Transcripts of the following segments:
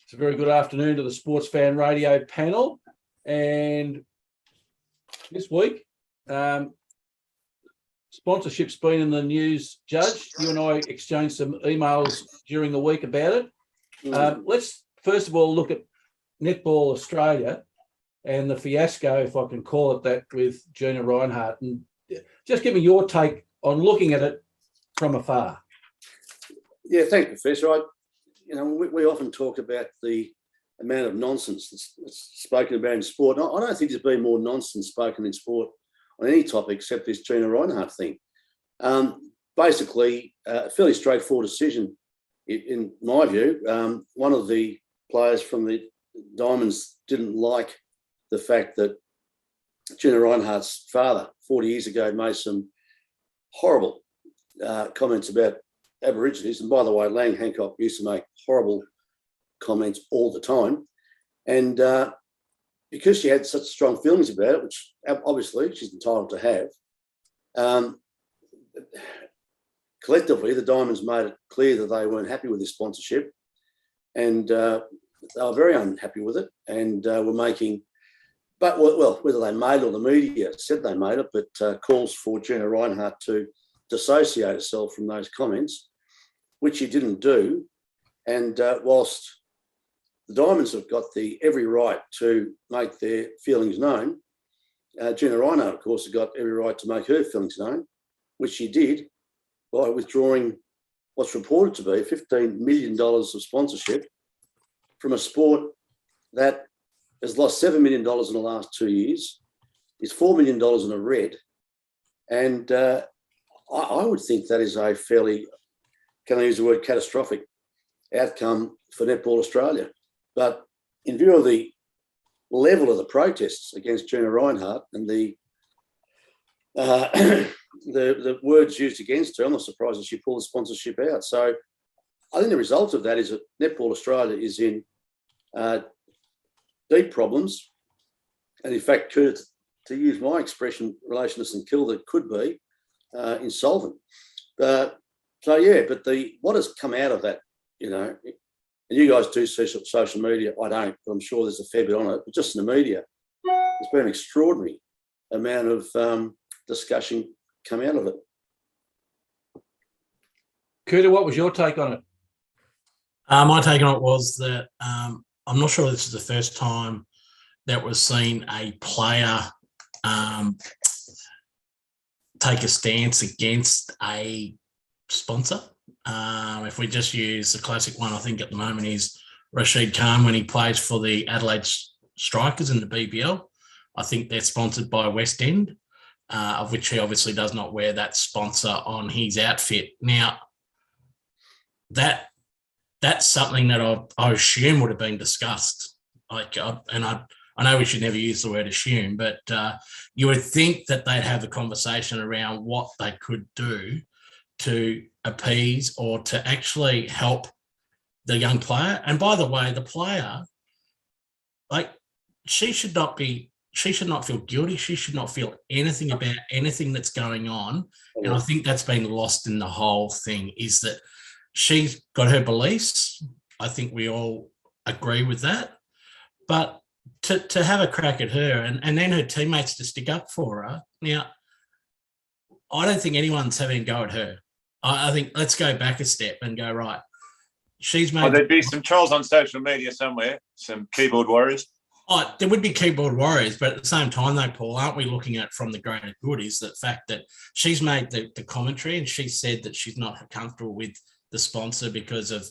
It's a very good afternoon to the Sportsfan Radio panel. And this week, sponsorship's been in the news, Judge. You and I exchanged some emails during the week about it. Let's first of all look at Netball Australia and the fiasco, if I can call it that, with Gina Rinehart. And just give me your take on looking at it from afar. Yeah, thank you, Professor. We often talk about the amount of nonsense that's spoken about in sport. I don't think there's been more nonsense spoken in sport on any topic except this Gina Rinehart thing. Basically, a fairly straightforward decision, in my view. One of the players from the Diamonds didn't like the fact that Gina Rinehart's father, 40 years ago, made some horrible comments about Aborigines. And by the way, Lang Hancock used to make horrible comments all the time. And because she had such strong feelings about it, which obviously she's entitled to have, collectively, the Diamonds made it clear that they weren't happy with this sponsorship. And they were very unhappy with it and were making, but well, whether they made it or the media said they made it, but calls for Gina Rinehart to dissociate herself from those comments, which she didn't do. And whilst the Diamonds have got every right to make their feelings known, Gina Rinehart, of course, has got every right to make her feelings known, which she did by withdrawing what's reported to be $15 million of sponsorship from a sport that has lost $7 million in the last 2 years, is $4 million in a red. And I would think that is a fairly, can I use the word catastrophic, outcome for Netball Australia. But in view of the level of the protests against Gina Rinehart and the words used against her, I'm not surprised that she pulled the sponsorship out. So I think the result of that is that Netball Australia is in deep problems. And in fact, to use my expression, relation to St Kilda, could be insolvent. But what has come out of that, and you guys do social media, I don't, but I'm sure there's a fair bit on it, but just in the media, there's been an extraordinary amount of discussion come out of it. Cooter, what was your take on it? My take on it was that I'm not sure this is the first time that we've seen a player take a stance against a sponsor. If we just use the classic one, I think at the moment is Rashid Khan when he plays for the Adelaide Strikers in the BBL. I think they're sponsored by West End, of which he obviously does not wear that sponsor on his outfit. Now, that's something that I assume would have been discussed. I know we should never use the word assume, but you would think that they'd have a conversation around what they could do to appease or to actually help the young player. And by the way, the player, she should not feel guilty. She should not feel anything about anything that's going on. And I think that's been lost in the whole thing, is that she's got her beliefs. I think we all agree with that. But to have a crack at her and then her teammates to stick up for her. Now, I don't think anyone's having a go at her. I think let's go back a step and go, right, she's made... there'd be some trolls on social media somewhere, some keyboard warriors. Oh, there would be keyboard warriors, but at the same time, though, Paul, aren't we looking at from the greater good is the fact that she's made the commentary and she said that she's not comfortable with the sponsor because of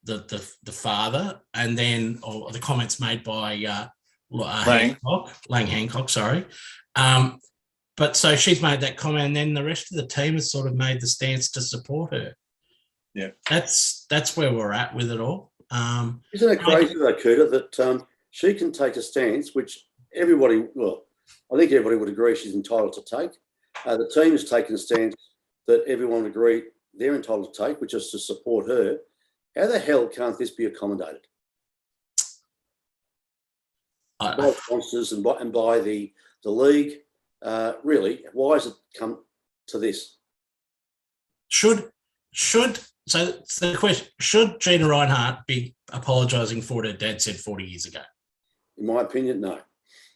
the father, and then or the comments made by Lang Hancock, sorry. But so she's made that comment, and then the rest of the team has sort of made the stance to support her. Yeah, that's where we're at with it all. Isn't it crazy though, Cooter, that she can take a stance which I think everybody would agree she's entitled to take. The team has taken a stance that everyone would agree they're entitled to take, which is to support her. How the hell can't this be accommodated? By sponsors and by the league. Really, why has it come to this? Should So the question, should Gina Rinehart be apologising for what her dad said 40 years ago? In my opinion, no.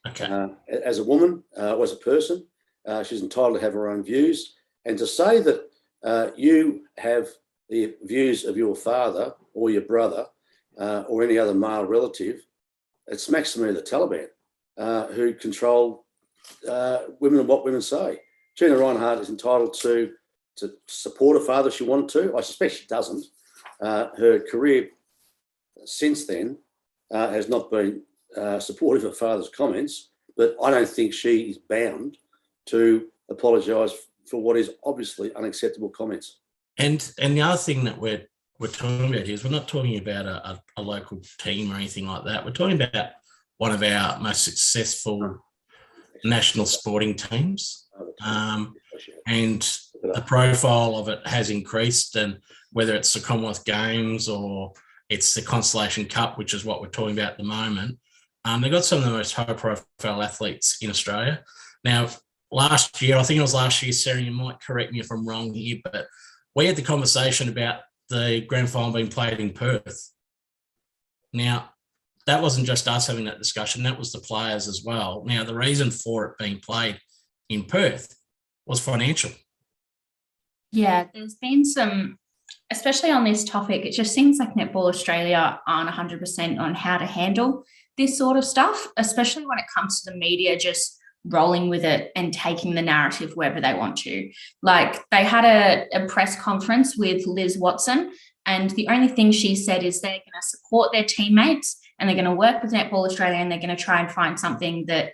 Okay. As a woman, as a person, she's entitled to have her own views. And to say that you have the views of your father or your brother or any other male relative, it smacks to me of the Taliban who control women and what women say. Gina Rinehart is entitled to support her father if she wanted to. I suspect she doesn't. Her career since then has not been supportive of her father's comments, but I don't think she is bound to apologise for what is obviously unacceptable comments. And the other thing that we're talking about here is we're not talking about a local team or anything like that. We're talking about one of our most successful national sporting teams. And the profile of it has increased, and whether it's the Commonwealth Games or it's the Constellation Cup, which is what we're talking about at the moment, they've got some of the most high-profile athletes in Australia. Now, last year, I think it was last year, Sarah, you might correct me if I'm wrong here, but we had the conversation about the grand final being played in Perth. Now, that wasn't just us having that discussion, that was the players as well. Now, the reason for it being played in Perth was financial. Yeah, there's been some, especially on this topic, it just seems like Netball Australia aren't 100% on how to handle this sort of stuff, especially when it comes to the media just rolling with it and taking the narrative wherever they want to. Like, they had a press conference with Liz Watson, and the only thing she said is they're going to support their teammates and they're going to work with Netball Australia and they're going to try and find something that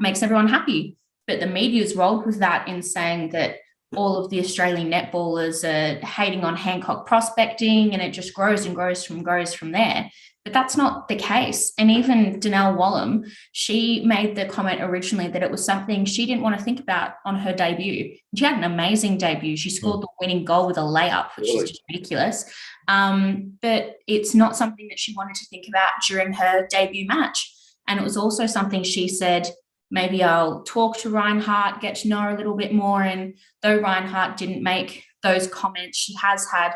makes everyone happy. But the media's rolled with that in saying that all of the Australian netballers are hating on Hancock prospecting, and it just grows and grows from there. But that's not the case. And even Donnell Wallum, she made the comment originally that it was something she didn't want to think about on her debut. She had an amazing debut. She scored the winning goal with a layup, which is just ridiculous. But it's not something that she wanted to think about during her debut match. And it was also something she said, maybe I'll talk to Rinehart, get to know her a little bit more. And though Rinehart didn't make those comments, she has had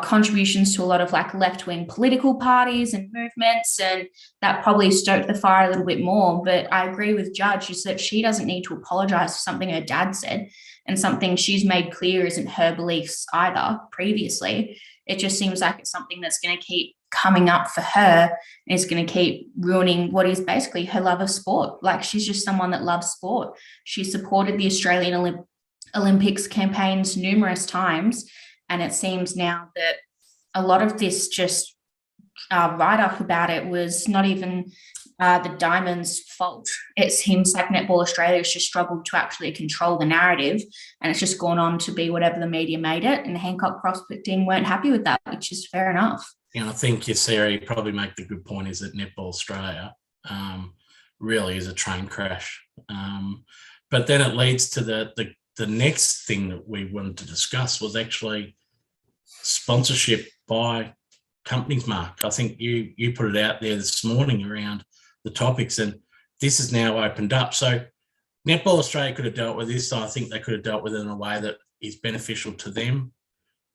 contributions to a lot of left-wing political parties and movements, and that probably stoked the fire a little bit more. But I agree with Judge, is that she doesn't need to apologise for something her dad said and something she's made clear isn't her beliefs either previously. It just seems like it's something that's going to keep coming up for her and is going to keep ruining what is basically her love of sport. She's just someone that loves sport. She supported the Australian Olympics campaigns numerous times, and it seems now that a lot of this just write-up about it was not even the Diamonds' fault. It seems like Netball Australia has just struggled to actually control the narrative, and it's just gone on to be whatever the media made it, and Hancock prospecting weren't happy with that, which is fair enough. I think, Sarah, you probably make the good point is that Netball Australia really is a train crash. But then it leads to the next thing that we wanted to discuss was actually sponsorship by companies, Mark. I think you put it out there this morning around the topics, and this is now opened up. So Netball Australia could have dealt with this. I think they could have dealt with it in a way that is beneficial to them,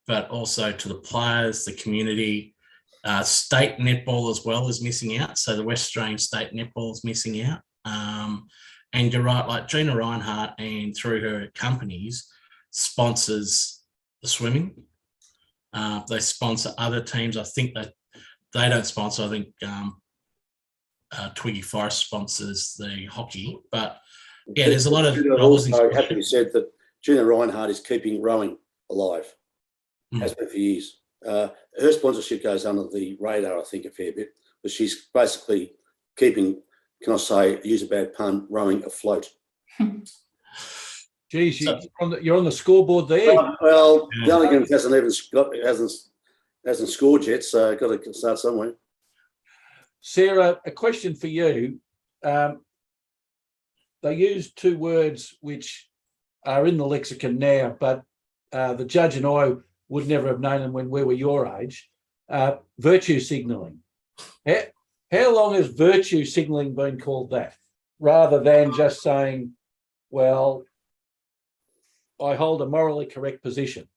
but also to the players, the community. State netball as well is missing out. So the West Australian state netball is missing out. And you're right, like Gina Rinehart and through her companies sponsors the swimming. They sponsor other teams. I think that they don't sponsor. I think Twiggy Forest sponsors the hockey. But yeah, there's a lot of. Also, it had to be said that Gina Rinehart is keeping rowing alive. Has been for years. Her sponsorship goes under the radar, I think, a fair bit, but she's basically keeping, can I say, use a bad pun, rowing afloat. Geez, you're on the scoreboard there. Well, the Elegant hasn't scored yet, so got to start somewhere. Sarah, a question for you. They use two words which are in the lexicon now, but the Judge and I would never have known them when we were your age. Virtue signalling. How long has virtue signalling been called that, rather than just saying, well, I hold a morally correct position?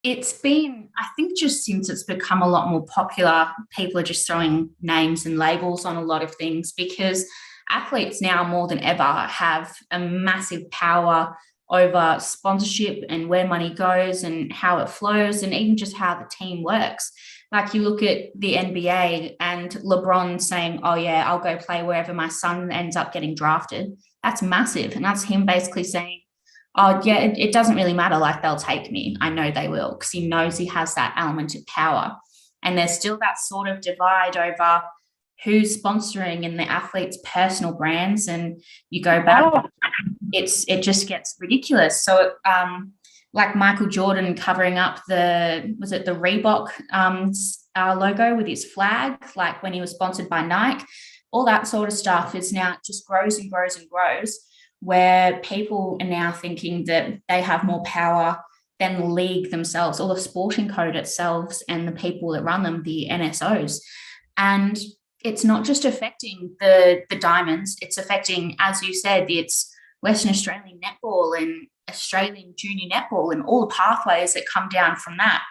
It's been, I think, just since it's become a lot more popular, people are just throwing names and labels on a lot of things, because athletes now more than ever have a massive power over sponsorship and where money goes and how it flows, and even just how the team works. Like, you look at the NBA and LeBron saying, oh yeah, I'll go play wherever my son ends up getting drafted. That's massive. And that's him basically saying, oh yeah, it doesn't really matter, like, they'll take me. I know they will, because he knows he has that element of power. And there's still that sort of divide over who's sponsoring in the athletes' personal brands. And you go back, it just gets ridiculous. So like Michael Jordan covering up the Reebok logo with his flag, like when he was sponsored by Nike, all that sort of stuff is now just grows and grows and grows, where people are now thinking that they have more power than the league themselves, or the sporting code itself, and the people that run them, the NSOs. And it's not just affecting the Diamonds, it's affecting, as you said, it's Western Australian netball and Australian junior netball and all the pathways that come down from that.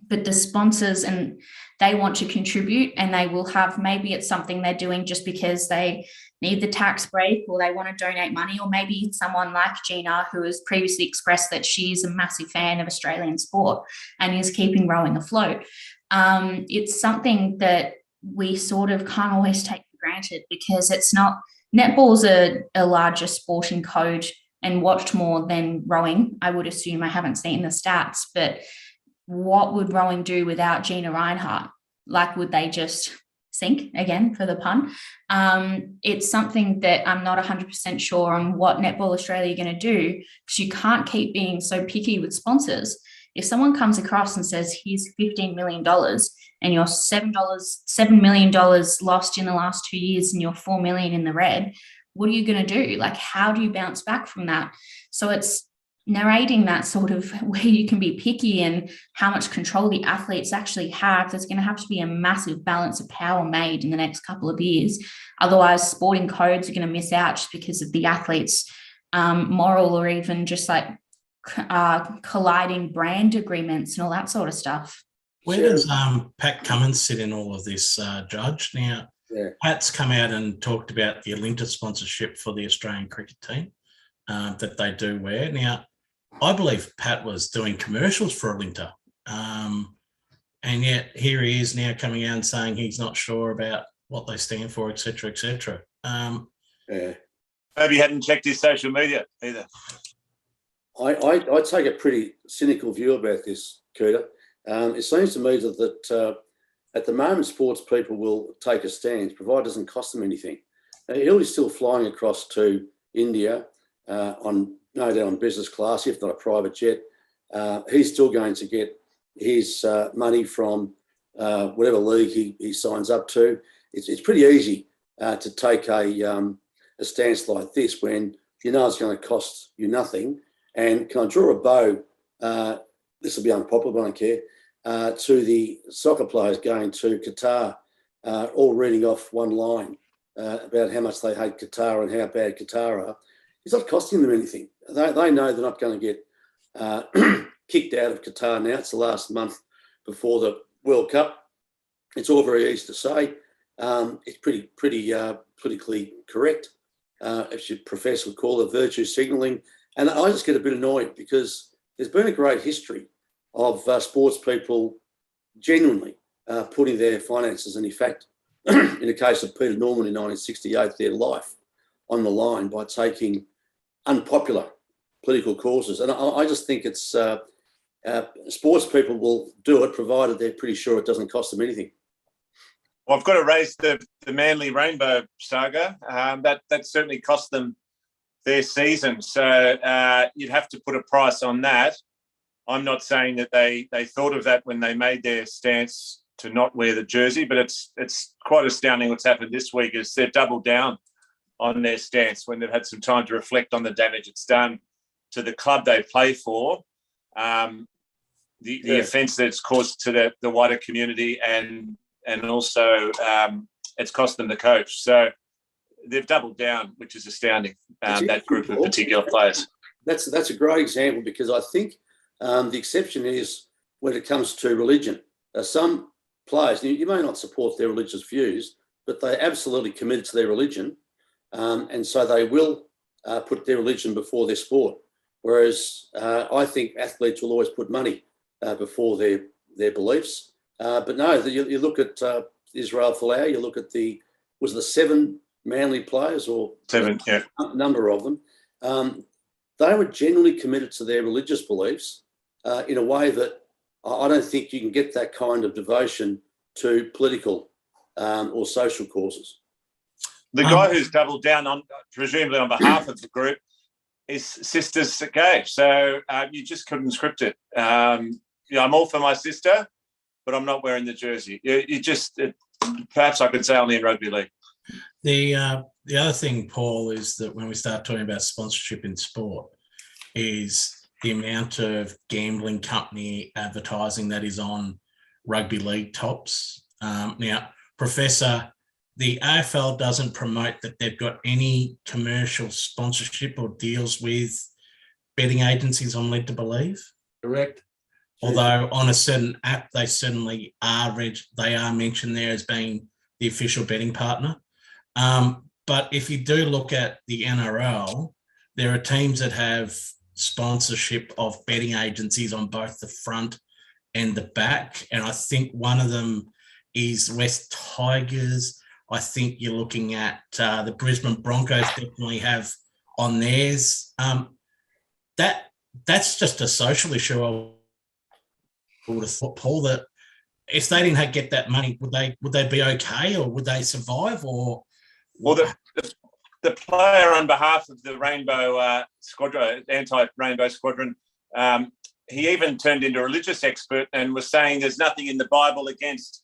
But the sponsors, and they want to contribute, and they will have, maybe it's something they're doing just because they need the tax break, or they want to donate money, or maybe someone like Gina, who has previously expressed that she's a massive fan of Australian sport and is keeping rowing afloat. It's something that we sort of can't always take for granted, because it's not, netball's a larger sporting code and watched more than rowing, I would assume. I haven't seen the stats, but what would rowing do without Gina Rinehart? Like, would they just sink, again, for the pun? It's something that I'm not 100% sure on what Netball Australia are going to do, because you can't keep being so picky with sponsors. If someone comes across and says, here's $15 million, and you're $7 million lost in the last 2 years, and you're $4 million in the red, what are you going to do? Like, how do you bounce back from that? So it's narrating that sort of where you can be picky and how much control the athletes actually have. There's going to have to be a massive balance of power made in the next couple of years. Otherwise, sporting codes are going to miss out just because of the athletes' moral, or even just like colliding brand agreements and all that sort of stuff. Where does Pat Cummins sit in all of this, Judge? Now, Pat's come out and talked about the Alinta sponsorship for the Australian cricket team that they do wear. Now, I believe Pat was doing commercials for Alinta, and yet here he is now coming out and saying he's not sure about what they stand for, et cetera, et cetera. Maybe he hadn't checked his social media either. I take a pretty cynical view about this, Cooter. It seems to me that at the moment, sports people will take a stand, provided it doesn't cost them anything. He'll be still flying across to India on, no doubt, on business class, if not a private jet. He's still going to get his money from whatever league he signs up to. It's pretty easy to take a stance like this when you know it's going to cost you nothing. And can I draw a bow? This will be unpopular, but I don't care. To the soccer players going to Qatar, all reading off one line about how much they hate Qatar and how bad Qatar are. It's not costing them anything. They know they're not going to get kicked out of Qatar now. It's the last month before the World Cup. It's all very easy to say. It's pretty politically correct, as your professor would call it, virtue signalling. And I just get a bit annoyed because there's been a great history of sports people genuinely putting their finances, and in fact, in the case of Peter Norman in 1968, their life on the line by taking unpopular political causes. And I just think it's sports people will do it provided they're pretty sure it doesn't cost them anything. Well, I've got to raise the Manly Rainbow saga. That certainly cost them their season. So you'd have to put a price on that. I'm not saying that they thought of that when they made their stance to not wear the jersey, but it's quite astounding what's happened this week is they've doubled down on their stance when they've had some time to reflect on the damage it's done to the club they play for, the offence that it's caused to the wider community, and also it's cost them the coach. So they've doubled down, which is astounding, that group of particular players. That's a great example, because I think The exception is when it comes to religion. Some players, you may not support their religious views, but they're absolutely committed to their religion, and so they will put their religion before their sport. Whereas I think athletes will always put money before their beliefs. But no, you look at Israel Folau, you look at the 7 Manly players or 7, yeah, number of them. They were genuinely committed to their religious beliefs in a way that I don't think you can get that kind of devotion to political or social causes. The guy who's doubled down on, presumably on behalf of the group, is Sisters Gay. So you just couldn't script it. I'm all for my sister, but I'm not wearing the jersey. Perhaps I could say only in rugby league. The other thing, Paul, is that when we start talking about sponsorship in sport, is the amount of gambling company advertising that is on rugby league tops. Now, Professor, the AFL doesn't promote that they've got any commercial sponsorship or deals with betting agencies, I'm led to believe. Correct. Although on a certain app, they certainly are they are mentioned there as being the official betting partner. But if you do look at the NRL, there are teams that have sponsorship of betting agencies on both the front and the back. And I think one of them is West Tigers. I think you're looking at the Brisbane Broncos definitely have on theirs. That's just a social issue. I would have thought, Paul, that if they didn't get that money, would they be okay, or would they survive? Or well, the player on behalf of the Rainbow Squadron, anti-Rainbow Squadron, he even turned into a religious expert and was saying there's nothing in the Bible against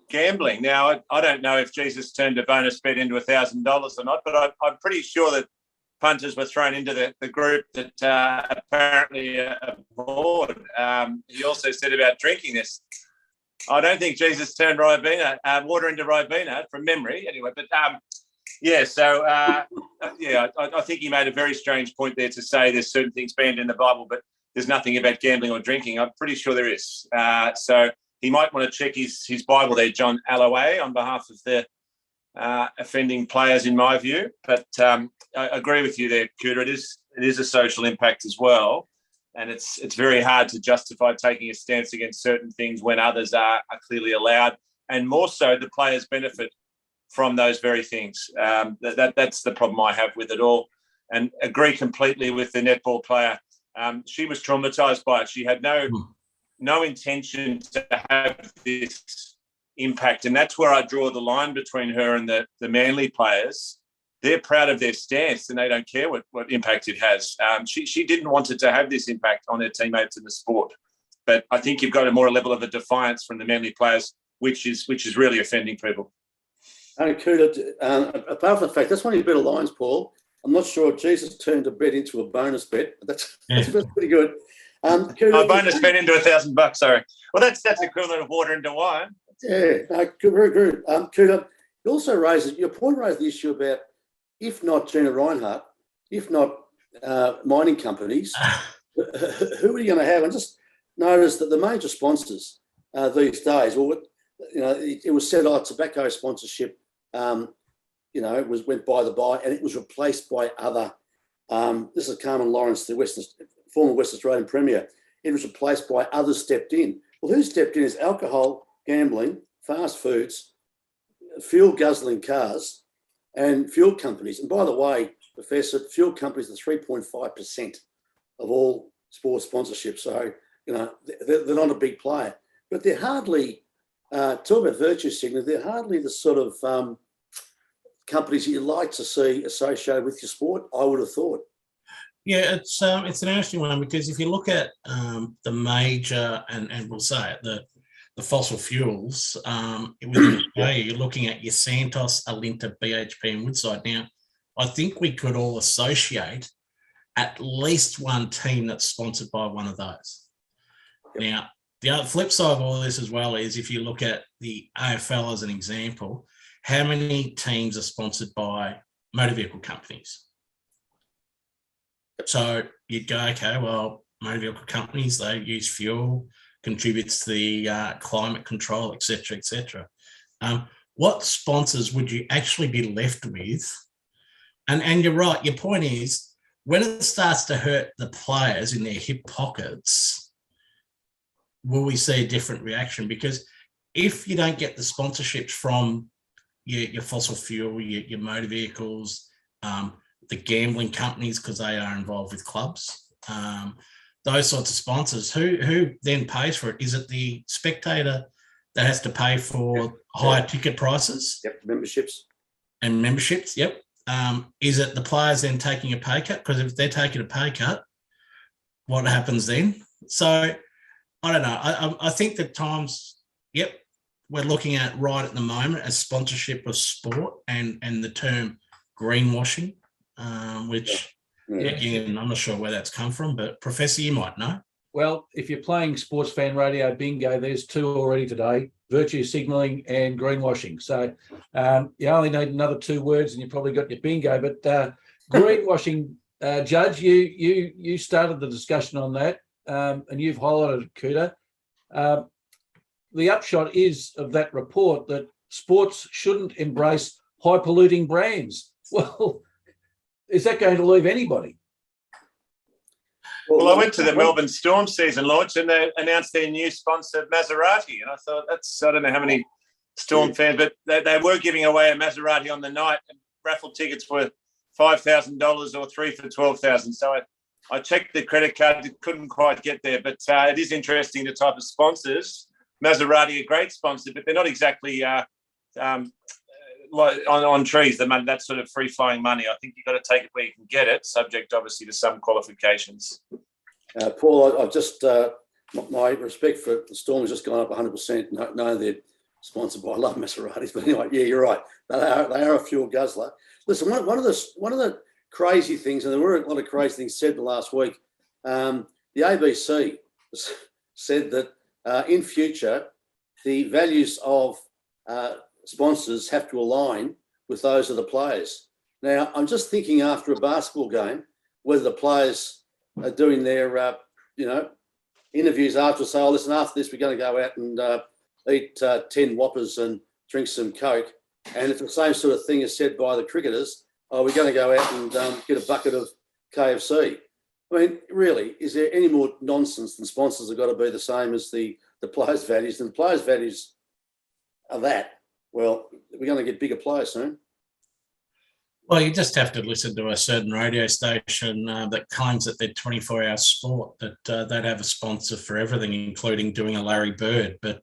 gambling. Now, I don't know if Jesus turned a bonus bet into $1,000 or not, but I'm pretty sure that punters were thrown into the group that apparently abhorred. He also said about drinking this. I don't think Jesus turned water into Ribena from memory, anyway. But I think he made a very strange point there to say there's certain things banned in the Bible, but there's nothing about gambling or drinking. I'm pretty sure there is. So he might want to check his Bible there, John Alloway, on behalf of the offending players, in my view. But I agree with you there, Cooter. It is a social impact as well, and it's very hard to justify taking a stance against certain things when others are clearly allowed, and more so the players benefit from those very things. That's the problem I have with it all, and agree completely with the netball player. She was traumatised by it. She had no intention to have this impact. And that's where I draw the line between her and the Manly players. They're proud of their stance and they don't care what impact it has. She didn't want it to have this impact on her teammates in the sport. But I think you've got a more level of a defiance from the Manly players, which is really offending people. Cooter, apart from the fact, that's one of your better lines, Paul. I'm not sure Jesus turned a bet into a bonus bet. That's pretty good. Cooter, bonus bet into $1,000. Sorry. Well, that's equivalent of water into wine. Yeah, very good. Cooter, your point raised the issue about if not Gina Rinehart, if not mining companies, who are you going to have? And just notice that the major sponsors these days, it was said, tobacco sponsorship, went by the by, and it was replaced by other. This is Carmen Lawrence, the former West Australian Premier. It was replaced by others stepped in. Well, who stepped in is alcohol, gambling, fast foods, fuel guzzling cars, and fuel companies. And by the way, Professor, fuel companies are 3.5% of all sports sponsorship. So, they're not a big player. But they're hardly, talk about virtue signaling, they're hardly the sort of companies you like to see associated with your sport, I would have thought. Yeah, it's an interesting one, because if you look at the major, and we'll say it, the fossil fuels, within Australia, you're looking at your Santos, Alinta, BHP and Woodside. Now, I think we could all associate at least one team that's sponsored by one of those. Yep. Now, the other flip side of all this as well is if you look at the AFL as an example, how many teams are sponsored by motor vehicle companies? So you'd go, okay, well, motor vehicle companies. They use fuel, contributes to the climate control, etc., etc. What sponsors would you actually be left with? And you're right. Your point is, when it starts to hurt the players in their hip pockets, will we see a different reaction? Because if you don't get the sponsorships from your fossil fuel, your motor vehicles, the gambling companies, because they are involved with clubs, those sorts of sponsors, who then pays for it? Is it the spectator that has to pay for higher ticket prices? Yep, memberships. And memberships, yep. Is it the players then taking a pay cut? Because if they're taking a pay cut, what happens then? So I don't know. I think that times, yep, we're looking at right at the moment as sponsorship of sport and the term greenwashing, which, again, I'm not sure where that's come from, but Professor, you might know. Well, if you're playing Sportsfan Radio bingo, there's two already today: virtue signalling and greenwashing. So you only need another two words and you've probably got your bingo. But greenwashing, Judge, you started the discussion on that, and you've highlighted it, Kuta. The upshot is of that report that sports shouldn't embrace high polluting brands. Well, is that going to leave anybody? Well, I went to the Melbourne Storm season launch and they announced their new sponsor, Maserati. And I thought, I don't know how many Storm fans, but they were giving away a Maserati on the night, and raffle tickets were $5,000 or 3 for $12,000. So I checked the credit card, couldn't quite get there. But it is interesting, the type of sponsors. Maserati, a great sponsor, but they're not exactly on trees, the money, that sort of free-flowing money. I think you've got to take it where you can get it, subject obviously to some qualifications. Paul, I've just, my respect for the Storm has just gone up 100%. No, they're sponsored by, I love Maseratis, but anyway, yeah, you're right. They are a fuel guzzler. Listen, one of the crazy things, and there were a lot of crazy things said the last week, the ABC said that in future, the values of sponsors have to align with those of the players. Now, I'm just thinking after a basketball game, whether the players are doing their, interviews after, say, oh, listen, after this, we're going to go out and eat 10 Whoppers and drink some Coke. And if the same sort of thing is said by the cricketers, oh, we're going to go out and get a bucket of KFC. I mean, really, is there any more nonsense than sponsors have got to be the same as the players' values? And the players' values are that. Well, we're going to get bigger players soon. Well, you just have to listen to a certain radio station that claims that they're 24-hour sport, that they'd have a sponsor for everything, including doing a Larry Bird. But,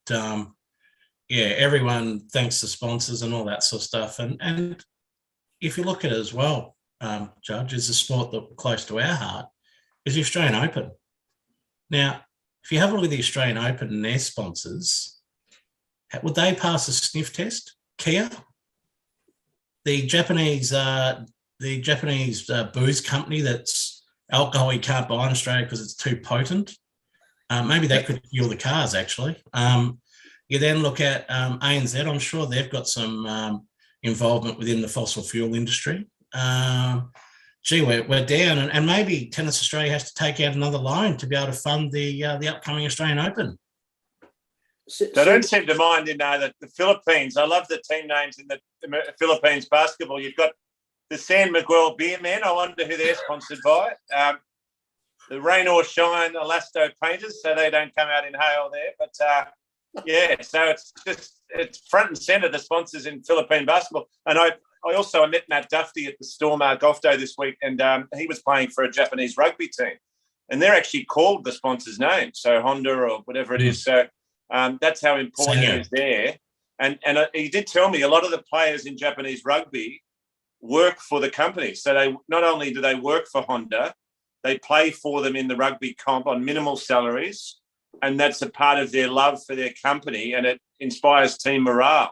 everyone thanks the sponsors and all that sort of stuff. And if you look at it as well, Judge, is a sport that close to our heart, is the Australian Open. Now, if you have a look at the Australian Open and their sponsors, would they pass a sniff test? Kia, the Japanese booze company that's alcohol you can't buy in Australia because it's too potent. Maybe they could fuel the cars, actually. You then look at ANZ. I'm sure they've got some involvement within the fossil fuel industry. We're down, and maybe Tennis Australia has to take out another loan to be able to fund the upcoming Australian Open. They don't seem to mind in the Philippines. I love the team names in the Philippines basketball. You've got the San Miguel Beermen. I wonder who they're sponsored by. The Rain or Shine Elasto Painters, so they don't come out in hail there. But, so it's front and centre, the sponsors in Philippine basketball. And I met Matt Duffy at the Storm Golf Day this week, and he was playing for a Japanese rugby team. And they're actually called the sponsor's name, so Honda or whatever it is. So that's how important it is there. And he did tell me a lot of the players in Japanese rugby work for the company. So they not only do they work for Honda, they play for them in the rugby comp on minimal salaries, and that's a part of their love for their company, and it inspires team morale.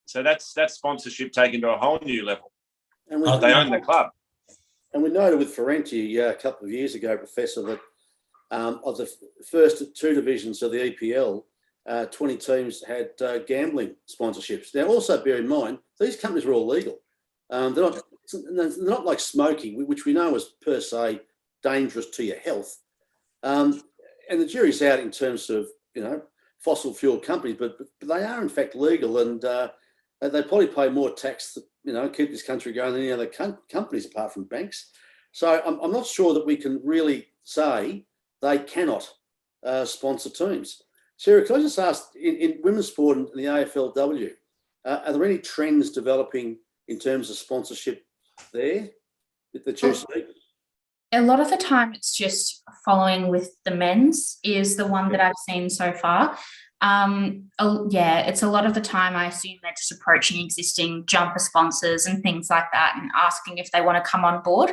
So that's sponsorship taken to a whole new level. And they own the club. And we noted with Ferenti a couple of years ago, Professor, that of the first two divisions of the EPL, 20 teams had gambling sponsorships. Now, also bear in mind, these companies are all legal. They're not like smoking, which we know is per se dangerous to your health. And the jury's out in terms of, fossil fuel companies, but they are in fact legal, and they probably pay more tax, keep this country going than any other companies apart from banks. So I'm not sure that we can really say they cannot sponsor teams. Sarah, can I just ask, in women's sport and the AFLW, are there any trends developing in terms of sponsorship there that you see? A lot of the time it's just following with the men's is the one that I've seen so far. It's a lot of the time I assume they're just approaching existing jumper sponsors and things like that and asking if they want to come on board.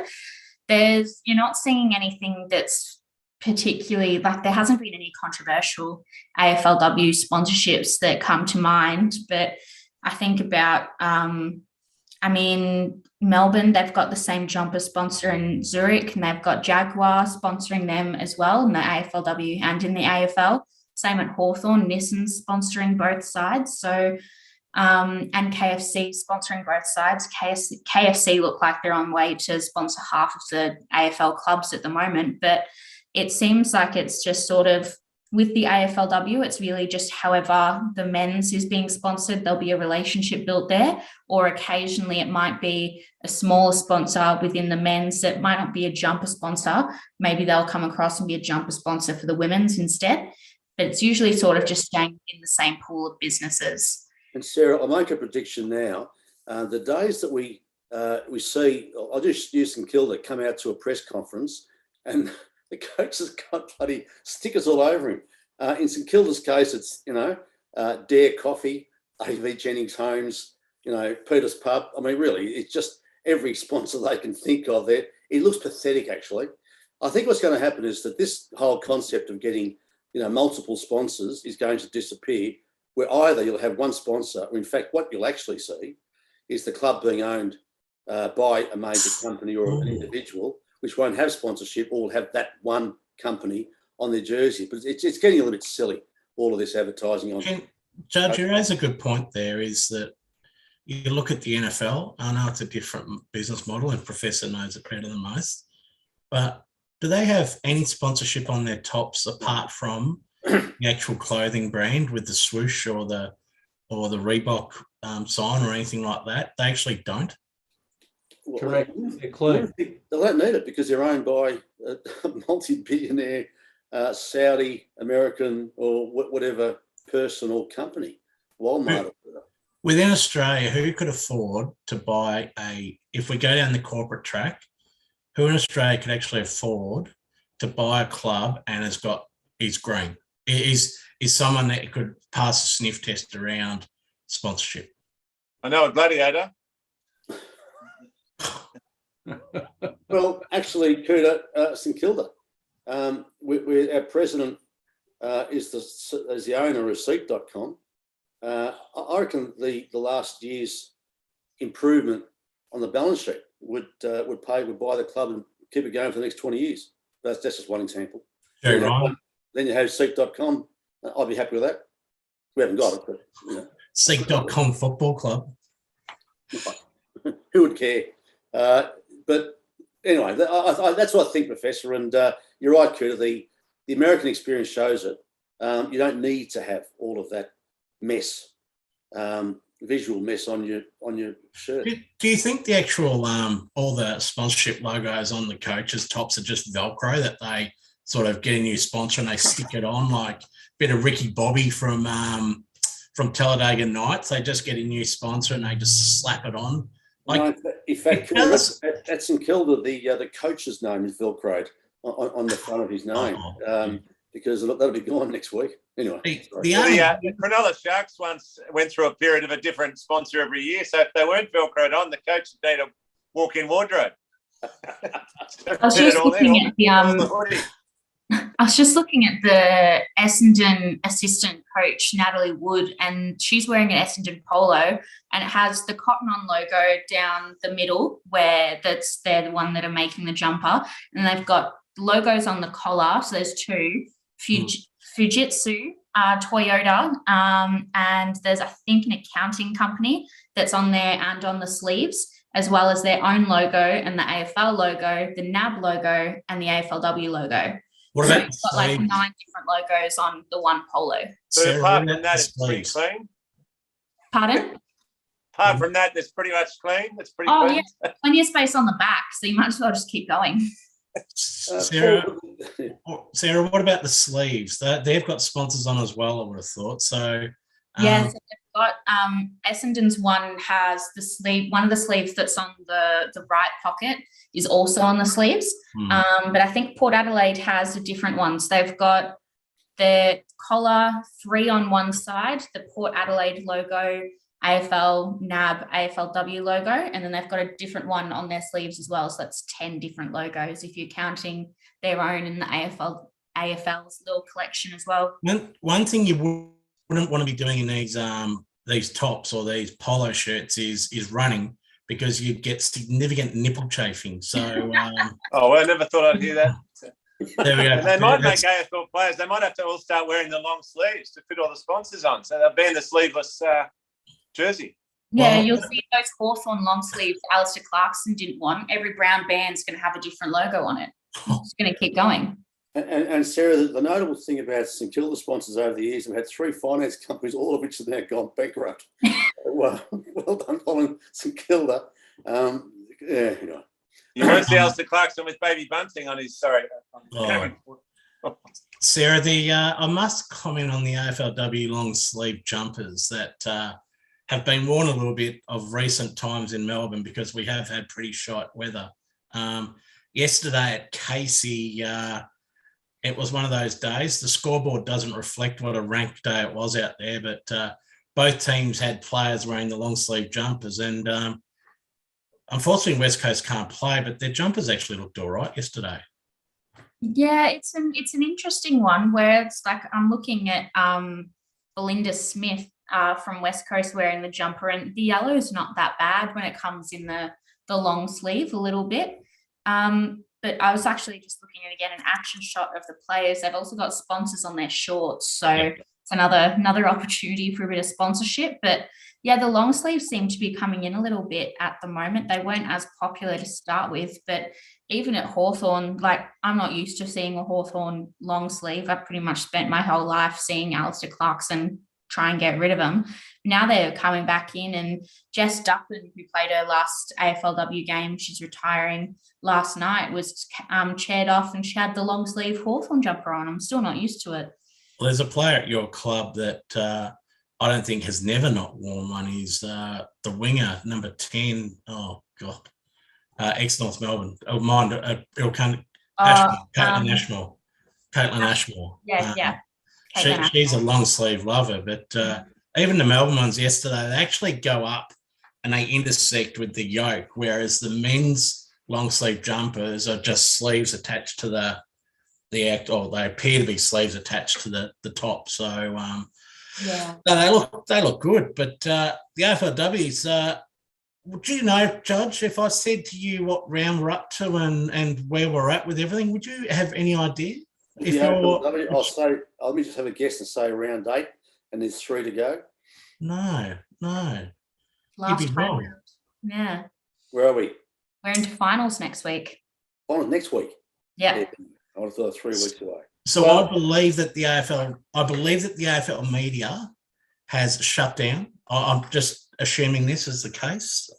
You're not seeing anything that's particularly, like, there hasn't been any controversial AFLW sponsorships that come to mind, but I think about Melbourne, they've got the same jumper sponsor in Zurich, and they've got Jaguar sponsoring them as well in the AFLW and in the AFL. Same at Hawthorn, Nissan's sponsoring both sides. So, and KFC sponsoring both sides. KFC look like they're on way to sponsor half of the AFL clubs at the moment, but it seems like it's just sort of, with the AFLW, it's really just however the men's is being sponsored, there'll be a relationship built there, or occasionally it might be a smaller sponsor within the men's that might not be a jumper sponsor. Maybe they'll come across and be a jumper sponsor for the women's instead. But it's usually sort of just staying in the same pool of businesses. And Sarah, I'll make a prediction now. The days that we see, I'll just use St Kilda, come out to a press conference and the coach has got bloody stickers all over him. In St Kilda's case, it's, Dare Coffee, AV Jennings Homes, Peter's Pub. I mean, really, it's just every sponsor they can think of there. It looks pathetic, actually. I think what's going to happen is that this whole concept of getting, multiple sponsors is going to disappear, where either you'll have one sponsor, or in fact, what you'll actually see is the club being owned by a major company or an individual, which won't have sponsorship or will have that one company on their jersey. But it's getting a little bit silly, all of this advertising on. Judge, you raise a good point there, is that you look at the NFL. I know it's a different business model and Professor knows it better than most, but do they have any sponsorship on their tops apart from the actual clothing brand with the swoosh or the Reebok sign or anything like that? They actually don't. Correct. They don't need it because they're owned by a multi-billionaire Saudi, American, or whatever person or company. Walmart. Within Australia, who could afford to buy if we go down the corporate track, who in Australia could actually afford to buy a club and is green? Is someone that could pass a sniff test around sponsorship? I know a Gladiator. Well, actually, Cooter, St Kilda. Our president is the owner of Seat.com. I reckon the last year's improvement on the balance sheet would buy the club and keep it going for the next 20 years. That's just one example. Very right. Then you have Seat.com. I'd be happy with that. We haven't got it, but Seat.com Football Club. Who would care? But anyway, that's what I think, Professor. And you're right, Cooter. The American experience shows it. You don't need to have all of that mess, visual mess on your shirt. Do you think the actual all the sponsorship logos on the coaches' tops are just Velcro that they sort of get a new sponsor and they stick it on, like a bit of Ricky Bobby from Talladega Nights? They just get a new sponsor and they just slap it on. Like, no, in fact, at St Kilda, the coach's name is Velcroed on the front of his name, because that'll be gone next week. Anyway, the Cronulla Sharks once went through a period of a different sponsor every year, so if they weren't Velcroed on, the coach would need a walk-in wardrobe. I was just looking at the Essendon assistant coach, Natalie Wood, and she's wearing an Essendon polo, and it has the Cotton On logo down the middle where they're the one that are making the jumper, and they've got logos on the collar. So there's two, Fujitsu, Toyota, and there's, I think, an accounting company that's on there and on the sleeves, as well as their own logo and the AFL logo, the NAB logo, and the AFLW logo. What So about it's got like 9 different logos on the one polo. But Sarah, apart what from about that, the it's pretty sleeves? clean. Pardon? Apart from that, it's pretty much clean. It's pretty Oh, clean. yeah, plenty of space on the back, so you might as well just keep going. Sarah, what about the sleeves? They've got sponsors on as well, I would have thought. So Yes, they've got Essendon's one has the sleeve. One of the sleeves that's on the right pocket is also on the sleeves. But I think Port Adelaide has a different ones. They've got the collar 3 on one side, the Port Adelaide logo, AFL, NAB, AFLW logo, and then they've got a different one on their sleeves as well. So that's 10 different logos if you're counting their own in the AFL's little collection as well. One thing you wouldn't want to be doing in these tops or these polo shirts is running, because you get significant nipple chafing. So Oh, well, I never thought I'd hear that. there we go. And they might make AFL players. They might have to all start wearing the long sleeves to fit all the sponsors on. So they'll ban the sleeveless jersey. Yeah, Well, you'll see those Hawthorn long sleeves Alistair Clarkson didn't want. Every brown band's going to have a different logo on it. It's going to keep going. And Sarah, the notable thing about St Kilda sponsors over the years, we've had 3 finance companies, all of which have now gone bankrupt. well done, Colin, St Kilda. Yeah, you know. You won't see Alistair Clarkson with baby bunting on his. Sorry. Sarah, I must comment on the AFLW long sleeve jumpers that have been worn a little bit of recent times in Melbourne, because we have had pretty short weather. Yesterday at Casey, it was one of those days. The scoreboard doesn't reflect what a ranked day it was out there, but both teams had players wearing the long sleeve jumpers, and unfortunately West Coast can't play, but their jumpers actually looked all right yesterday. Yeah, it's an interesting one where it's like I'm looking at Belinda Smith from West Coast wearing the jumper, and the yellow is not that bad when it comes in the long sleeve a little bit. But I was actually just looking at, again, an action shot of the players. They've also got sponsors on their shorts. So it's another opportunity for a bit of sponsorship. But yeah, the long sleeves seem to be coming in a little bit at the moment. They weren't as popular to start with, but even at Hawthorn, like, I'm not used to seeing a Hawthorn long sleeve. I've pretty much spent my whole life seeing Alistair Clarkson try and get rid of them. Now they're coming back in, and Jess Duckman, who played her last AFLW game, she's retiring last night, was chaired off, and she had the long sleeve Hawthorn jumper on. I'm still not used to it. Well, there's a player at your club that I don't think has never not worn one. He's the winger, number 10. Oh, God. Ex-North Melbourne. Oh, mind. Caitlin Ashmore. Caitlin Ashmore. Yeah. She's a long sleeve lover, but even the Melbourne ones yesterday, they actually go up and they intersect with the yoke, whereas the men's long sleeve jumpers are just sleeves attached to the act, or they appear to be sleeves attached to the top. So they look good. But the AFLWs, do you know, Judge, if I said to you what round we're up to and where we're at with everything, would you have any idea? Let me just have a guess and say round 8, and there's 3 to go. No. Last You'd be time wrong. round. Yeah. Where are we? We're into finals next week. Oh, next week. Yeah. I would have thought 3 weeks away. So I believe that the AFL media has shut down. I'm just assuming this is the case,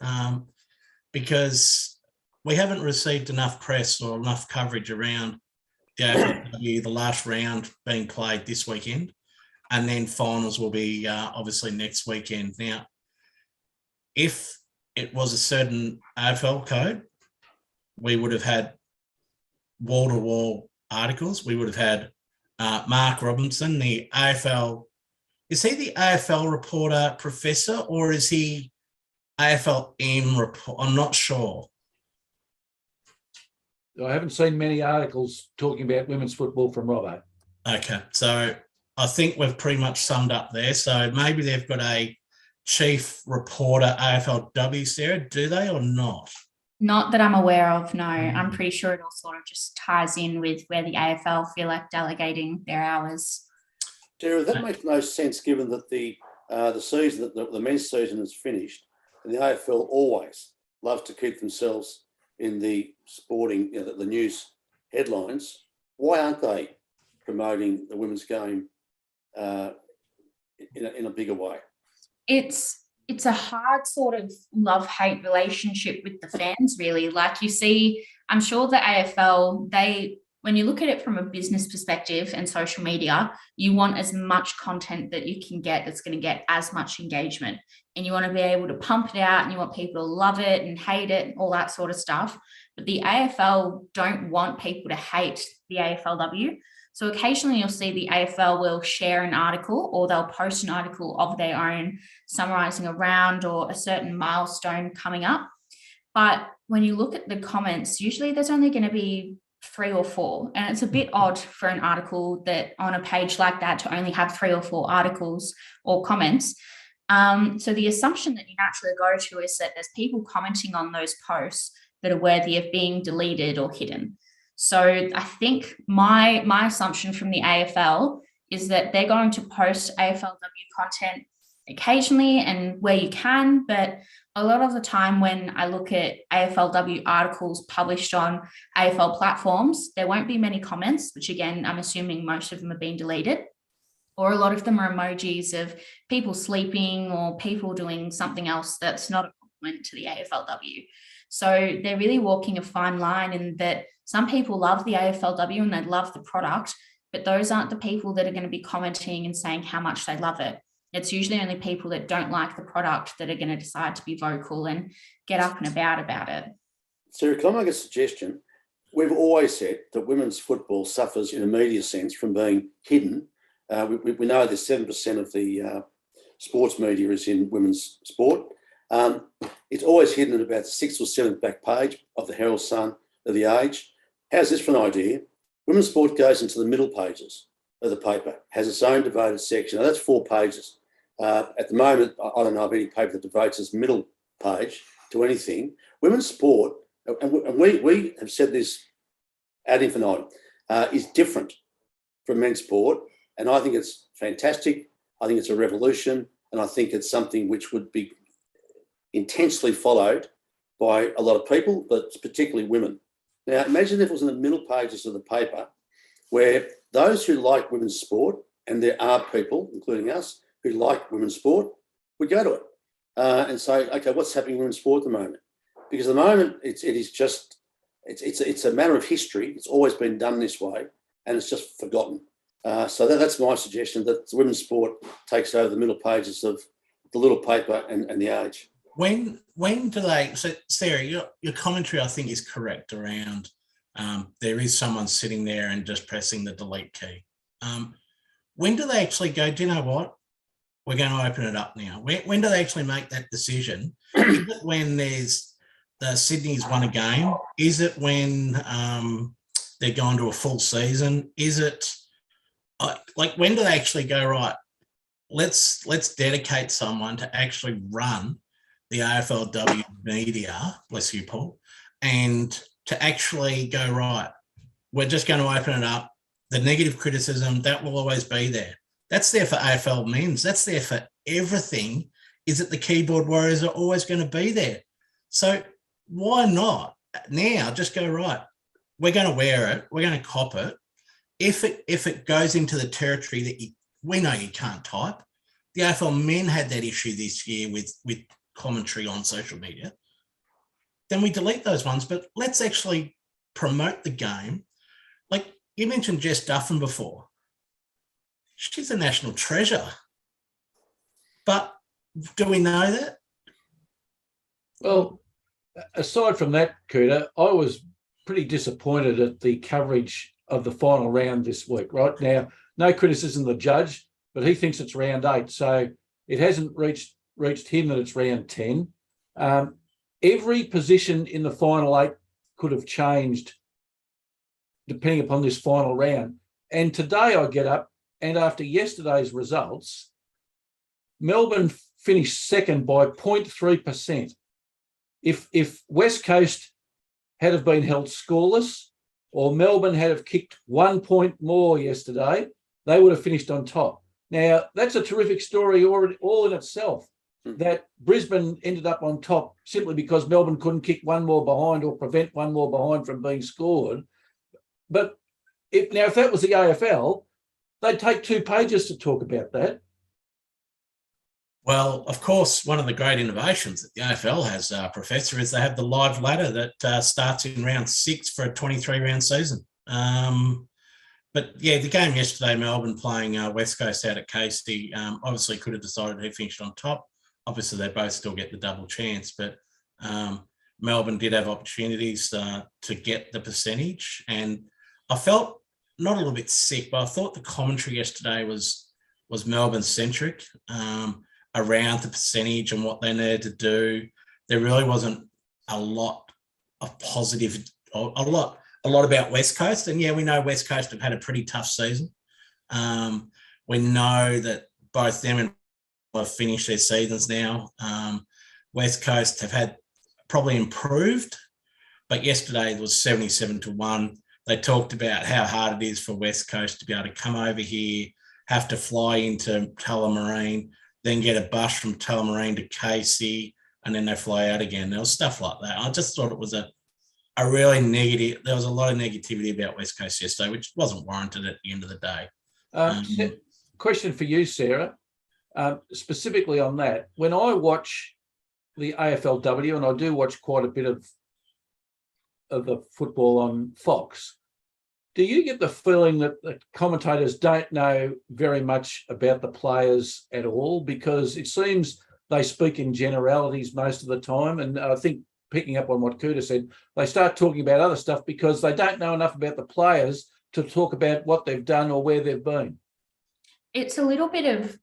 because we haven't received enough press or enough coverage around the AFLW, the last round being played this weekend, and then finals will be obviously next weekend. Now, if it was a certain AFL code, we would have had wall-to-wall articles. We would have had Mark Robinson, the AFL. Is he the AFL reporter professor, or is he AFLM report? I'm not sure. I haven't seen many articles talking about women's football from Robbo. Okay, so I think we've pretty much summed up there. So maybe they've got a chief reporter AFLW, Sarah, do they or not? Not that I'm aware of, no. I'm pretty sure it all sort of just ties in with where the AFL feel like delegating their hours. Sarah, that makes no sense given that the season, the men's season is finished, and the AFL always love to keep themselves in the sporting, the news headlines why aren't they promoting the women's game in a bigger way? It's a hard sort of love-hate relationship with the fans, really. Like you see, I'm sure the AFL, when you look at it from a business perspective and social media, you want as much content that you can get that's going to get as much engagement. And you want to be able to pump it out and you want people to love it and hate it and all that sort of stuff. But the AFL don't want people to hate the AFLW. So occasionally you'll see the AFL will share an article or they'll post an article of their own summarising a round or a certain milestone coming up. But when you look at the comments, usually there's only going to be 3 or 4. And it's a bit odd for an article that on a page like that to only have 3 or 4 articles or comments. So the assumption that you naturally go to is that there's people commenting on those posts that are worthy of being deleted or hidden. So I think my assumption from the AFL is that they're going to post AFLW content occasionally and where you can, but a lot of the time when I look at AFLW articles published on AFL platforms, there won't be many comments, which again, I'm assuming most of them have been deleted, or a lot of them are emojis of people sleeping or people doing something else that's not a compliment to the AFLW. So they're really walking a fine line in that some people love the AFLW and they love the product, but those aren't the people that are going to be commenting and saying how much they love it. It's usually only people that don't like the product that are going to decide to be vocal and get up and about it. Sarah, can I make a suggestion? We've always said that women's football suffers in a media sense from being hidden. We know that 7% of the sports media is in women's sport. It's always hidden at about the 6th or 7th back page of the Herald Sun of the Age. How's this for an idea? Women's sport goes into the middle pages of the paper, has its own devoted section. Now, that's 4 pages. At the moment, I don't know of any paper that devotes its middle page to anything. Women's sport, and we have said this ad infinitum, is different from men's sport. And I think it's fantastic. I think it's a revolution. And I think it's something which would be intensely followed by a lot of people, but particularly women. Now, imagine if it was in the middle pages of the paper where those who like women's sport, and there are people, including us, who like women's sport, would go to it and say, okay, what's happening in women's sport at the moment? Because at the moment, it's a matter of history. It's always been done this way, and it's just forgotten. So that's my suggestion, that women's sport takes over the middle pages of the little paper and the Age. When do they? So Sarah, your commentary I think is correct around there is someone sitting there and just pressing the delete key. When do they actually go, do you know what? We're going to open it up now. When do they actually make that decision? Is it when there's the Sydney's won a game? Is it when they're going to a full season? Is it like when do they actually go, right, let's dedicate someone to actually run the AFLW media, bless you, Paul, and to actually go, right, we're just going to open it up. The negative criticism, that will always be there. That's there for AFL men's. That's there for everything, is that the keyboard warriors are always going to be there. So why not now just go, right, we're going to wear it, we're going to cop it. If it goes into the territory that we know you can't type, the AFL men had that issue this year with commentary on social media, then we delete those ones. But let's actually promote the game. Like you mentioned Jess Duffin before. She's a national treasure. But do we know that? Well, aside from that, Cooter, I was pretty disappointed at the coverage of the final round this week. Right now, no criticism of the judge, but he thinks it's round 8. So it hasn't reached him that it's round 10. Every position in the final 8 could have changed depending upon this final round. And today I get up, and after yesterday's results, Melbourne finished second by 0.3%. If West Coast had have been held scoreless, or Melbourne had have kicked 1 point more yesterday, they would have finished on top. Now, that's a terrific story all in itself, that Brisbane ended up on top simply because Melbourne couldn't kick one more behind or prevent one more behind from being scored. But if that was the AFL, they'd take 2 pages to talk about that. Well, of course, one of the great innovations that the AFL has, Professor, is they have the live ladder that starts in round 6 for a 23-round season. But yeah, the game yesterday, Melbourne playing West Coast out at Casey, obviously could have decided who finished on top. Obviously, they both still get the double chance, but Melbourne did have opportunities to get the percentage. And I felt not a little bit sick, but I thought the commentary yesterday was Melbourne-centric around the percentage and what they needed to do. There really wasn't a lot of positive, a lot about West Coast. And yeah, we know West Coast have had a pretty tough season. We know that both them and have finished their seasons now. West Coast have had probably improved, but yesterday it was 77-1. They talked about how hard it is for West Coast to be able to come over here, have to fly into Tullamarine, then get a bus from Tullamarine to Casey, and then they fly out again. There was stuff like that. I just thought it was a really negative. There was a lot of negativity about West Coast yesterday, which wasn't warranted at the end of the day. Question for you, Sarah, specifically on that. When I watch the AFLW, and I do watch quite a bit of the football on Fox, do you get the feeling that the commentators don't know very much about the players at all? Because it seems they speak in generalities most of the time. And I think, picking up on what Kuta said, they start talking about other stuff because they don't know enough about the players to talk about what they've done or where they've been. It's a little bit of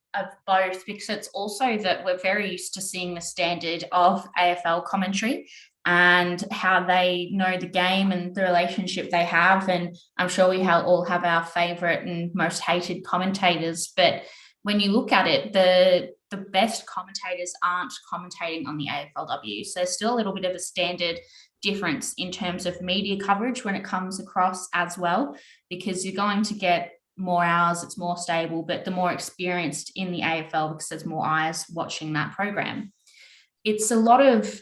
both, because it's also that we're very used to seeing the standard of AFL commentary and how they know the game and the relationship they have. And I'm sure we all have our favourite and most hated commentators. But when you look at it, the best commentators aren't commentating on the AFLW. So there's still a little bit of a standard difference in terms of media coverage when it comes across as well, because you're going to get more hours, it's more stable, but the more experienced in the AFL, because there's more eyes watching that program. It's a lot of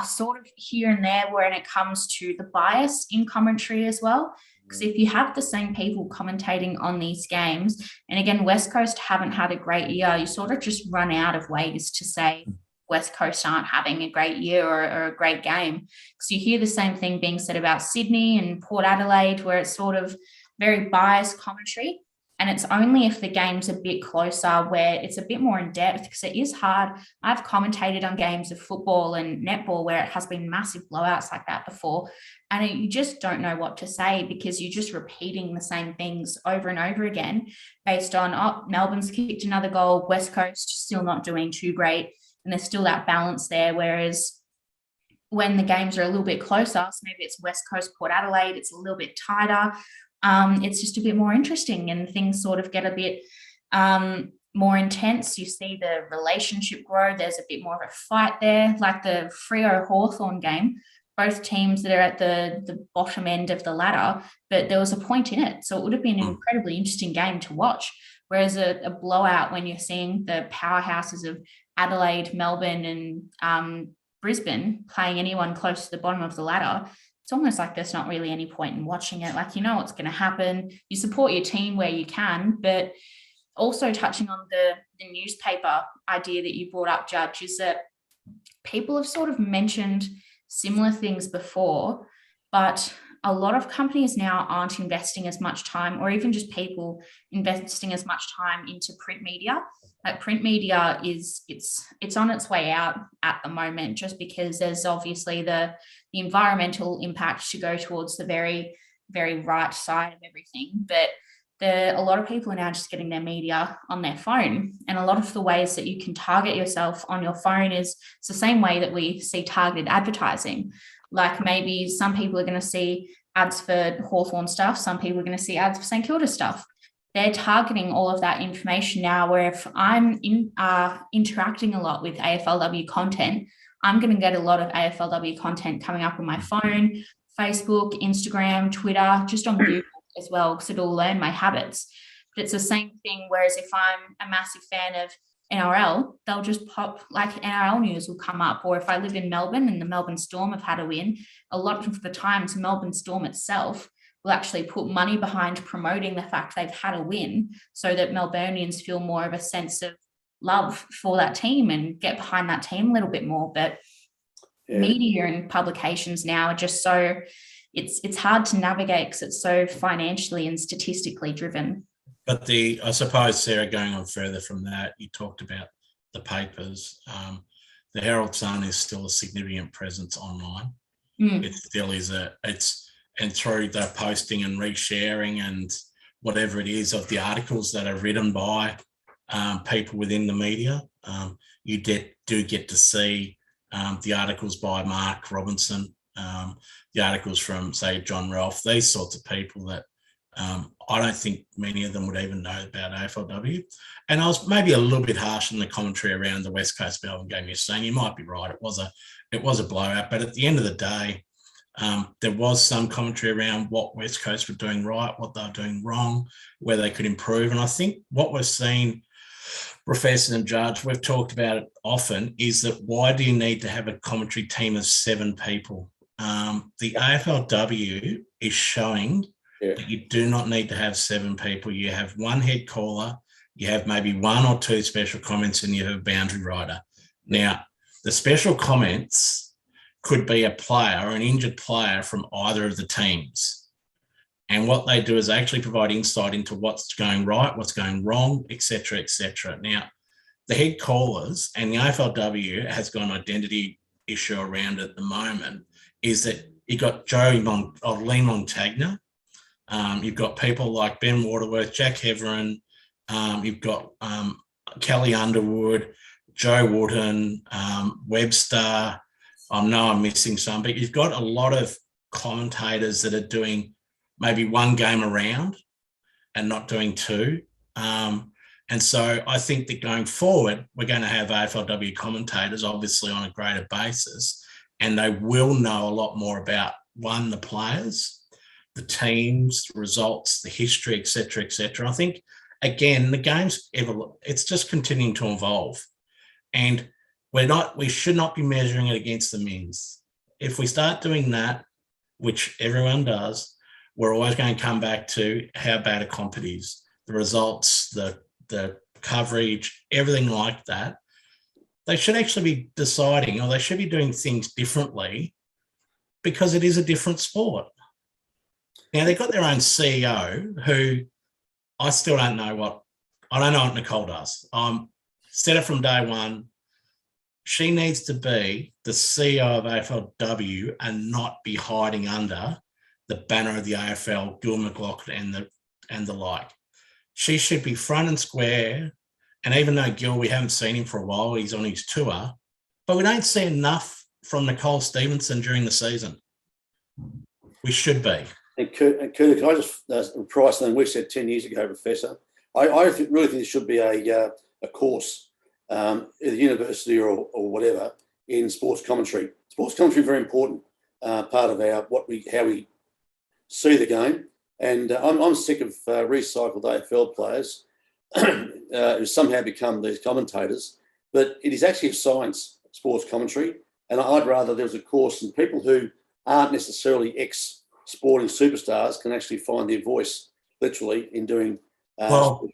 sort of here and there when it comes to the bias in commentary as well. Because if you have the same people commentating on these games, and again, West Coast haven't had a great year, you sort of just run out of ways to say West Coast aren't having a great year or a great game. Because you hear the same thing being said about Sydney and Port Adelaide, where it's sort of very biased commentary. And it's only if the game's a bit closer where it's a bit more in depth, because it is hard. I've commentated on games of football and netball where it has been massive blowouts like that before. And you just don't know what to say, because you're just repeating the same things over and over again based on, Melbourne's kicked another goal, West Coast still not doing too great. And there's still that balance there. Whereas when the games are a little bit closer, so maybe it's West Coast, Port Adelaide, it's a little bit tighter. It's just a bit more interesting and things sort of get a bit more intense. You see the relationship grow. There's a bit more of a fight there, like the Freo Hawthorn game, both teams that are at the bottom end of the ladder, but there was a point in it. So it would have been an incredibly interesting game to watch. Whereas a blowout, when you're seeing the powerhouses of Adelaide, Melbourne and Brisbane playing anyone close to the bottom of the ladder, it's almost like there's not really any point in watching it. Like, you know what's going to happen. You support your team where you can, but also touching on the newspaper idea that you brought up, Judge, is that people have sort of mentioned similar things before, but a lot of companies now aren't investing as much time, or even just people investing as much time into print media. Like print media it's on its way out at the moment, just because there's obviously the environmental impact to go towards the very, very right side of everything. But a lot of people are now just getting their media on their phone. And a lot of the ways that you can target yourself on your phone it's the same way that we see targeted advertising. Like maybe some people are going to see ads for Hawthorn stuff, some people are going to see ads for St Kilda stuff. They're targeting all of that information now, where if I'm interacting a lot with AFLW content, I'm going to get a lot of AFLW content coming up on my phone, Facebook, Instagram, Twitter, just on Google as well, because it'll learn my habits. But it's the same thing, whereas if I'm a massive fan of NRL, they'll just pop, like NRL news will come up. Or if I live in Melbourne and the Melbourne Storm have had a win, a lot of the times Melbourne Storm itself will actually put money behind promoting the fact they've had a win so that Melburnians feel more of a sense of love for that team and get behind that team a little bit more. But media and publications now are just so, it's hard to navigate because it's so financially and statistically driven. But I suppose, Sarah, going on further from that, you talked about the papers. The Herald Sun is still a significant presence online. It still is and through the posting and resharing and whatever it is of the articles that are written by people within the media, you do get to see the articles by Mark Robinson, the articles from, say, John Ralph, these sorts of people that I don't think many of them would even know about AFLW. And I was maybe a little bit harsh in the commentary around the West Coast Melbourne game. You're saying you might be right. It was a blowout, but at the end of the day, there was some commentary around what West Coast were doing right, what they were doing wrong, where they could improve. And I think what we're seeing, Professor and Judge, we've talked about it often, is that why do you need to have a commentary team of 7 people? The AFLW is showing that you do not need to have 7 people. You have one head caller, you have maybe 1 or 2 special comments, and you have a boundary rider. Now, the special comments could be a player or an injured player from either of the teams. And what they do is they actually provide insight into what's going right, what's going wrong, et cetera, et cetera. Now, the head callers, and the AFLW has got an identity issue around at the moment, is that you've got Lee Montagna, you've got people like Ben Waterworth, Jack Heverin, you've got Kelly Underwood, Joe Wooten, Webster. I know I'm missing some, but you've got a lot of commentators that are doing maybe 1 game around and not doing 2. And so I think that going forward, we're going to have AFLW commentators, obviously, on a greater basis, and they will know a lot more about, 1, the players, the teams, the results, the history, et cetera, et cetera. I think, again, the game's it's just continuing to evolve. And we should not be measuring it against the men's. If we start doing that, which everyone does, we're always going to come back to how bad a comp it is, the results, the coverage, everything like that. They should actually be deciding, or they should be doing things differently, because it is a different sport. Now, they've got their own CEO who I still don't know what Nicole does. Said it from day one. She needs to be the CEO of AFLW and not be hiding under the banner of the AFL, Gil McLaughlin and the like. She should be front and square. And even though Gil, we haven't seen him for a while, he's on his tour, but we don't see enough from Nicole Stevenson during the season. We should be. And Kurt, can I just price something we said 10 years ago, Professor? I really think there should be a course at the university or whatever in sports commentary. Sports commentary is very important part of how we see the game. And I'm sick of recycled AFL players who somehow become these commentators. But it is actually a science, sports commentary. And I'd rather there was a course, and people who aren't necessarily ex-sporting superstars can actually find their voice, literally, in doing well,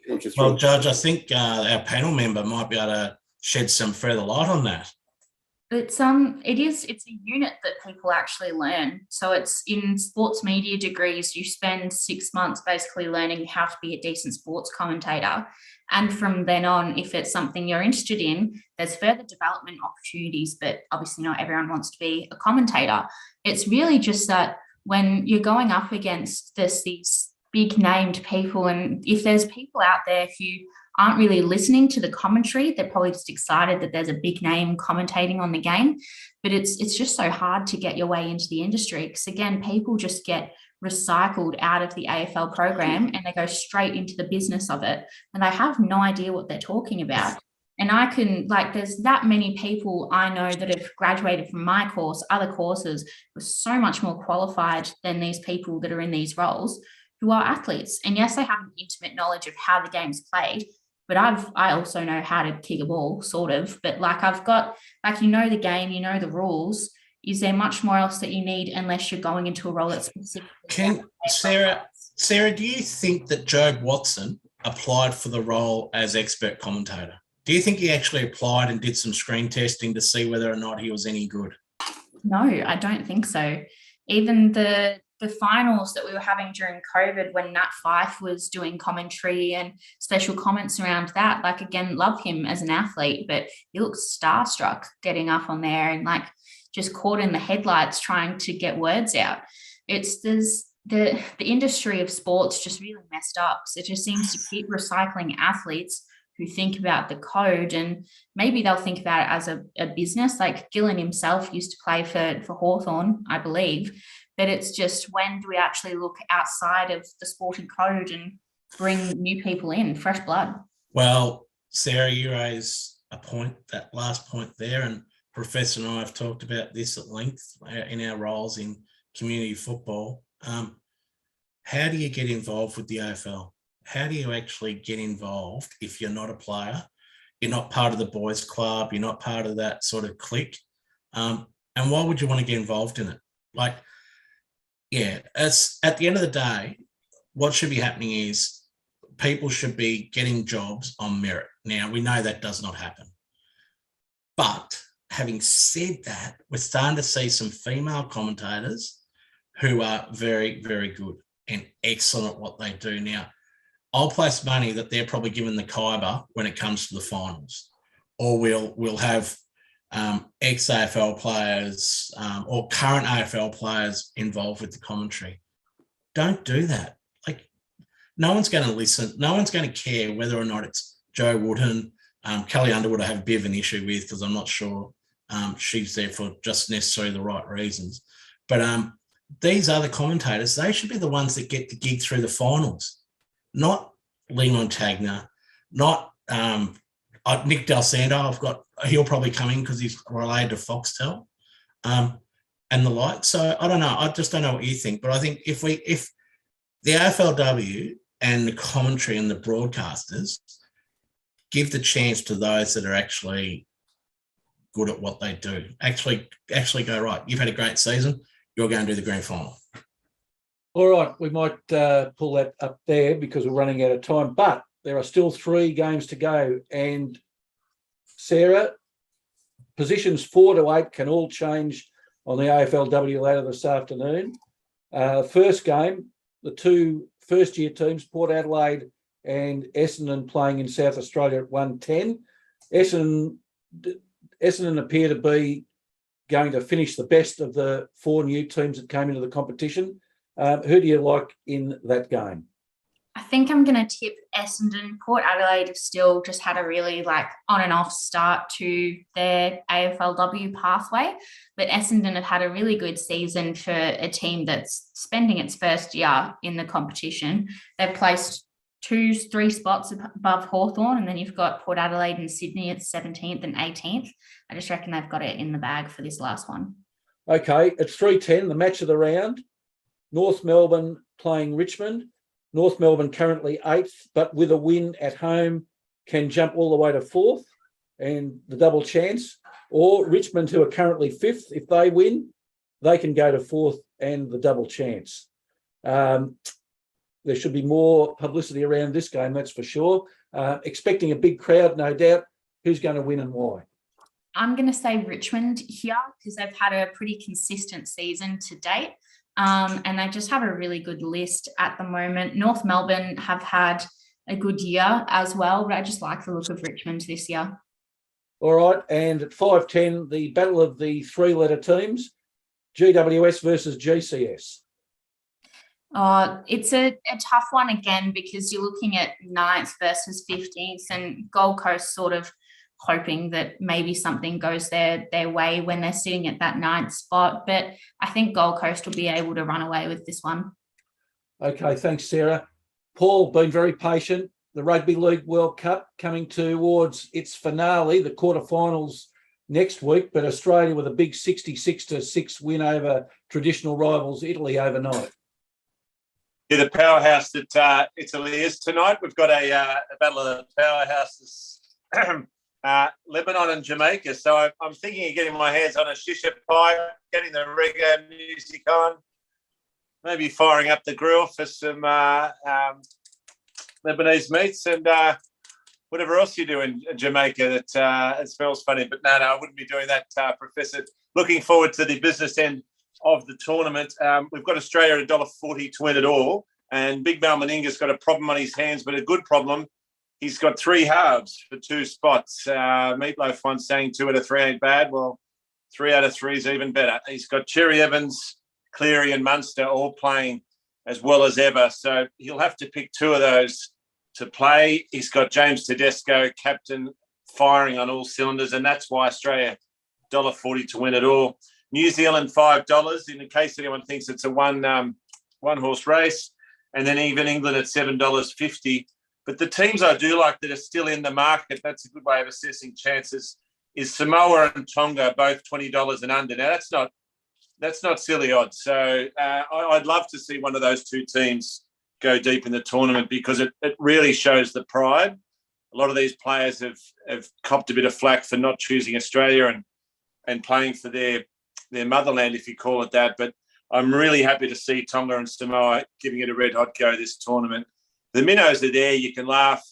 Judge, I think our panel member might be able to shed some further light on that. It's a unit that people actually learn. So it's in sports media degrees, you spend 6 months basically learning how to be a decent sports commentator. And from then on, if it's something you're interested in, there's further development opportunities, but obviously not everyone wants to be a commentator. It's really just that when you're going up against these big named people, and if there's people out there who aren't really listening to the commentary, they're probably just excited that there's a big name commentating on the game. But it's just so hard to get your way into the industry, because again, people just get recycled out of the AFL program and they go straight into the business of it, and they have no idea what they're talking about. And there's that many people I know that have graduated from my course, other courses, were so much more qualified than these people that are in these roles, who are athletes. And yes, they have an intimate knowledge of how the game's played, but I also know how to kick a ball, sort of. But I've got, the game, the rules. is there much more else that you need unless you're going into a role that's specifically? Sarah, do you think that Jobe Watson applied for the role as expert commentator? Do you think he actually applied and did some screen testing to see whether or not he was any good? No, I don't think so. Even the finals that we were having during COVID, when Nat Fyfe was doing commentary and special comments around that, like, again, love him as an athlete, but he looks starstruck getting up on there and like just caught in the headlights trying to get words out. The industry of sports just really messed up. So it just seems to keep recycling athletes who think about the code, and maybe they'll think about it as a business. Like Gillen himself used to play for Hawthorn, I believe. But it's just, when do we actually look outside of the sporting code and bring new people in, fresh blood? Well, Sarah, you raise a point, that last point there, and Professor and I have talked about this at length in our roles in community football. How do you get involved with the AFL? How do you actually get involved if you're not a player? You're not part of the boys' club. You're not part of that sort of clique. And why would you want to get involved in it? Like, yeah, it's at the end of the day, what should be happening is people should be getting jobs on merit. Now, we know that does not happen. But having said that, we're starting to see some female commentators who are very, very good and excellent at what they do. Now, I'll place money that they're probably given the Khyber when it comes to the finals, or we'll have ex-AFL players or current AFL players involved with the commentary. Don't do that. Like, no one's going to listen. No one's going to care whether or not it's Joe Woodham. Kelly Underwood I have a bit of an issue with because I'm not sure she's there for just necessarily the right reasons. But these other commentators, they should be the ones that get the gig through the finals, not Lee Montagna, not Nick Del Santo. He'll probably come in because he's related to Foxtel and the like. So I don't know. I just don't know what you think. But I think if the AFLW and the commentary and the broadcasters give the chance to those that are actually good at what they do, actually go, right, you've had a great season, you're going to do the grand final. All right, we might pull that up there because we're running out of time, but there are still 3 games to go. And Sarah, positions 4 to 8 can all change on the AFLW ladder this afternoon. First game, the 2 first-year teams, Port Adelaide and Essendon, playing in South Australia at 1:10. Essendon appear to be going to finish the best of the 4 new teams that came into the competition. Who do you like in that game? I think I'm going to tip Essendon. Port Adelaide have still just had a really on and off start to their AFLW pathway, but Essendon have had a really good season for a team that's spending its first year in the competition. They've placed 2-3 spots above Hawthorn, and then you've got Port Adelaide and Sydney at 17th and 18th. I just reckon they've got it in the bag for this last one. Okay, it's 3:10, the match of the round. North Melbourne playing Richmond. North Melbourne currently 8th, but with a win at home can jump all the way to 4th and the double chance. Or Richmond, who are currently 5th, if they win, they can go to 4th and the double chance. There should be more publicity around this game, that's for sure. Expecting a big crowd, no doubt. Who's going to win and why? I'm going to say Richmond here because they've had a pretty consistent season to date. And they just have a really good list at the moment. North Melbourne have had a good year as well, but I just like the look of Richmond this year. All right, and at 5:10, the battle of the 3-letter teams, GWS versus GCS. It's a tough one again because you're looking at 9th versus 15th, and Gold Coast sort of hoping that maybe something goes their way when they're sitting at that 9th spot. But I think Gold Coast will be able to run away with this one. Okay, thanks, Sarah. Paul, been very patient. The Rugby League World Cup coming towards its finale, the quarterfinals next week, but Australia with a big 66-6 win over traditional rivals Italy overnight. Yeah, the powerhouse that Italy is tonight. We've got a battle of the powerhouses Lebanon and Jamaica. So I'm thinking of getting my hands on a shisha pipe, getting the reggae music on, maybe firing up the grill for some Lebanese meats and whatever else you do in Jamaica that it smells funny. But no, I wouldn't be doing that, Professor. Looking forward to the business end of the tournament. We've got Australia at $1.40 to win it all. And Big Mal Meninga's got a problem on his hands, but a good problem. He's got 3 halves for 2 spots. Meatloaf once saying 2 out of 3 ain't bad. Well, 3 out of 3 is even better. He's got Cherry Evans, Cleary and Munster all playing as well as ever. So he'll have to pick 2 of those to play. He's got James Tedesco, captain, firing on all cylinders, and that's why Australia $1.40 to win it all. New Zealand $5 in case anyone thinks it's a one-horse race, and then even England at $7.50. But the teams I do like that are still in the market, that's a good way of assessing chances, is Samoa and Tonga, both $20 and under. Now, that's not silly odds. So I'd love to see one of those 2 teams go deep in the tournament because it really shows the pride. A lot of these players have copped a bit of flack for not choosing Australia and playing for their motherland, if you call it that. But I'm really happy to see Tonga and Samoa giving it a red-hot go this tournament. The minnows are there. You can laugh,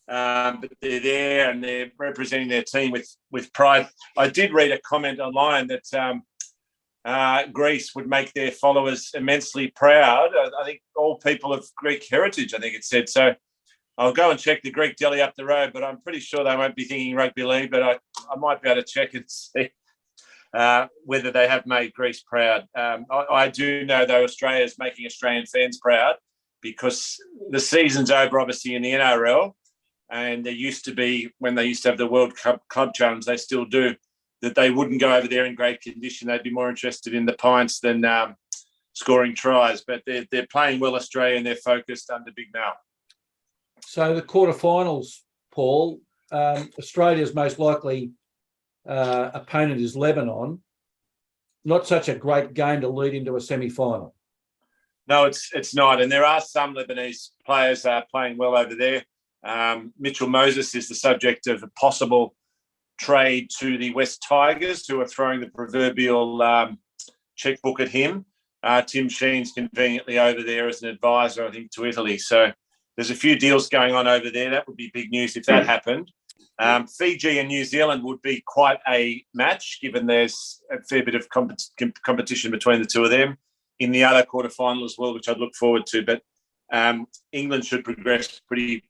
but they're there and they're representing their team with pride. I did read a comment online that Greece would make their followers immensely proud. I think all people of Greek heritage, I think it said. So I'll go and check the Greek deli up the road, but I'm pretty sure they won't be thinking rugby league, but I might be able to check and see whether they have made Greece proud. I do know, though, Australia is making Australian fans proud because the season's over, obviously, in the NRL, and there used to be, when they used to have the World Cup Club Challenge, they still do, that they wouldn't go over there in great condition. They'd be more interested in the pints than scoring tries. But they're playing well, Australia, and they're focused under Big Mal. So the quarterfinals, Paul, Australia's most likely opponent is Lebanon. Not such a great game to lead into a semi-final. No, it's not. And there are some Lebanese players playing well over there. Mitchell Moses is the subject of a possible trade to the West Tigers, who are throwing the proverbial checkbook at him. Tim Sheen's conveniently over there as an advisor, I think, to Italy. So there's a few deals going on over there. That would be big news if that happened. Fiji and New Zealand would be quite a match, given there's a fair bit of competition between the 2 of them in the other quarterfinal as well, which I'd look forward to. But England should progress pretty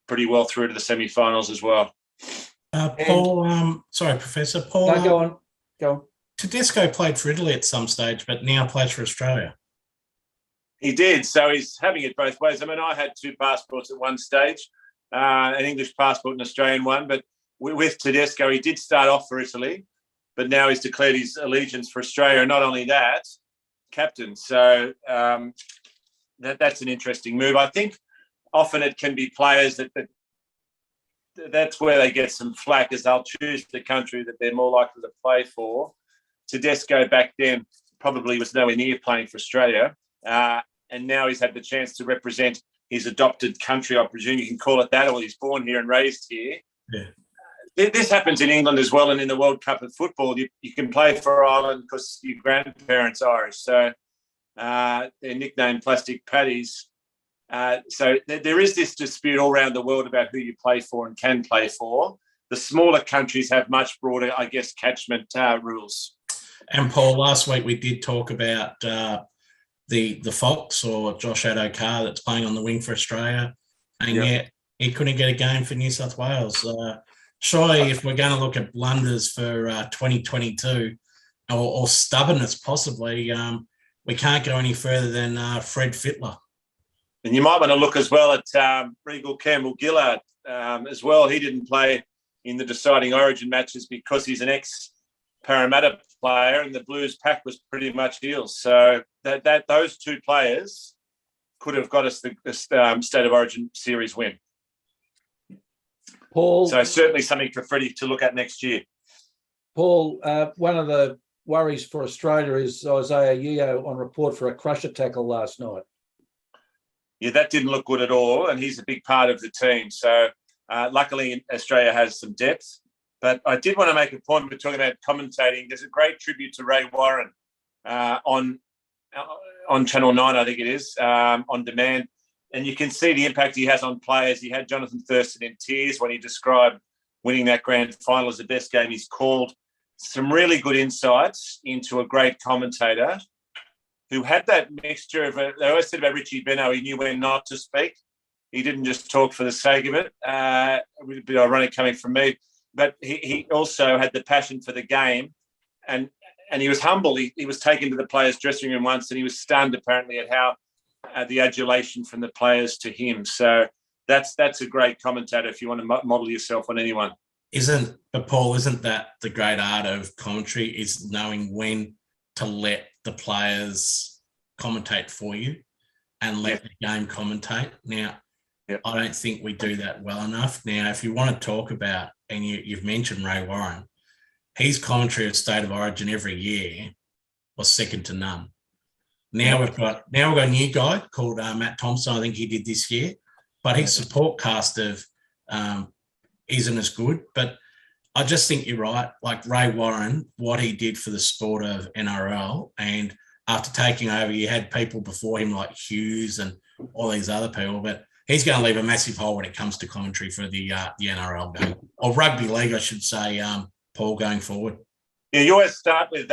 well through to the semi-finals as well. Paul, sorry, Professor Paul. No, go on. Tedesco played for Italy at some stage, but now plays for Australia. He did, so he's having it both ways. I mean, I had 2 passports at one stage, an English passport and an Australian one, but with Tedesco, he did start off for Italy, but now he's declared his allegiance for Australia, and not only that, captain. So that's an interesting move. I think often it can be players that's where they get some flack, as they'll choose the country that they're more likely to play for. Tedesco back then probably was nowhere near playing for Australia, and now he's had the chance to represent his adopted country, I presume you can call it that, or he's born here and raised here. Yeah. This happens in England as well, and in the World Cup of football, you can play for Ireland because your grandparents are Irish, so they're nicknamed Plastic Paddies. So there is this dispute all around the world about who you play for and can play for. The smaller countries have much broader, I guess, catchment rules. And Paul, last week we did talk about the Fox, or Josh Addo-Carr, that's playing on the wing for Australia, and yet he couldn't get a game for New South Wales. Surely, if we're going to look at blunders for 2022, or stubbornness possibly, we can't go any further than Fred Fittler. And you might want to look as well at Regal Campbell-Gillard as well. He didn't play in the deciding Origin matches because he's an ex-Parramatta player, and the Blues pack was pretty much heels. So that those 2 players could have got us the State of Origin series win. Paul, so certainly something for Freddie to look at next year. Paul, one of the worries for Australia is Isaiah Yeo on report for a crusher tackle last night. Yeah, that didn't look good at all, and he's a big part of the team. So luckily, Australia has some depth. But I did want to make a point. We're talking about commentating. There's a great tribute to Ray Warren on Channel 9, I think it is, on demand. And you can see the impact he has on players. He had Jonathan Thurston in tears when he described winning that grand final as the best game he's called. Some really good insights into a great commentator who had that mixture of, they always said about Richie Beno, he knew when not to speak. He didn't just talk for the sake of it. A bit ironic coming from me. But he also had the passion for the game, and he was humble. He was taken to the players' dressing room once, and he was stunned apparently at how the adulation from the players to him. So that's a great commentator if you want to model yourself on anyone. Paul, isn't that the great art of commentary, is knowing when to let the players commentate for you and let the game commentate? Now, I don't think we do that well enough. Now, if you want to talk about, and you've mentioned Ray Warren, his commentary of State of Origin every year was second to none. Now we've got a new guy called Matt Thompson. I think he did this year, but his support cast of isn't as good. But I just think you're right. Like Ray Warren, what he did for the sport of NRL, and after taking over, you had people before him like Hughes and all these other people, but he's going to leave a massive hole when it comes to commentary for the NRL game, or rugby league, I should say, Paul, going forward. Yeah, you always start with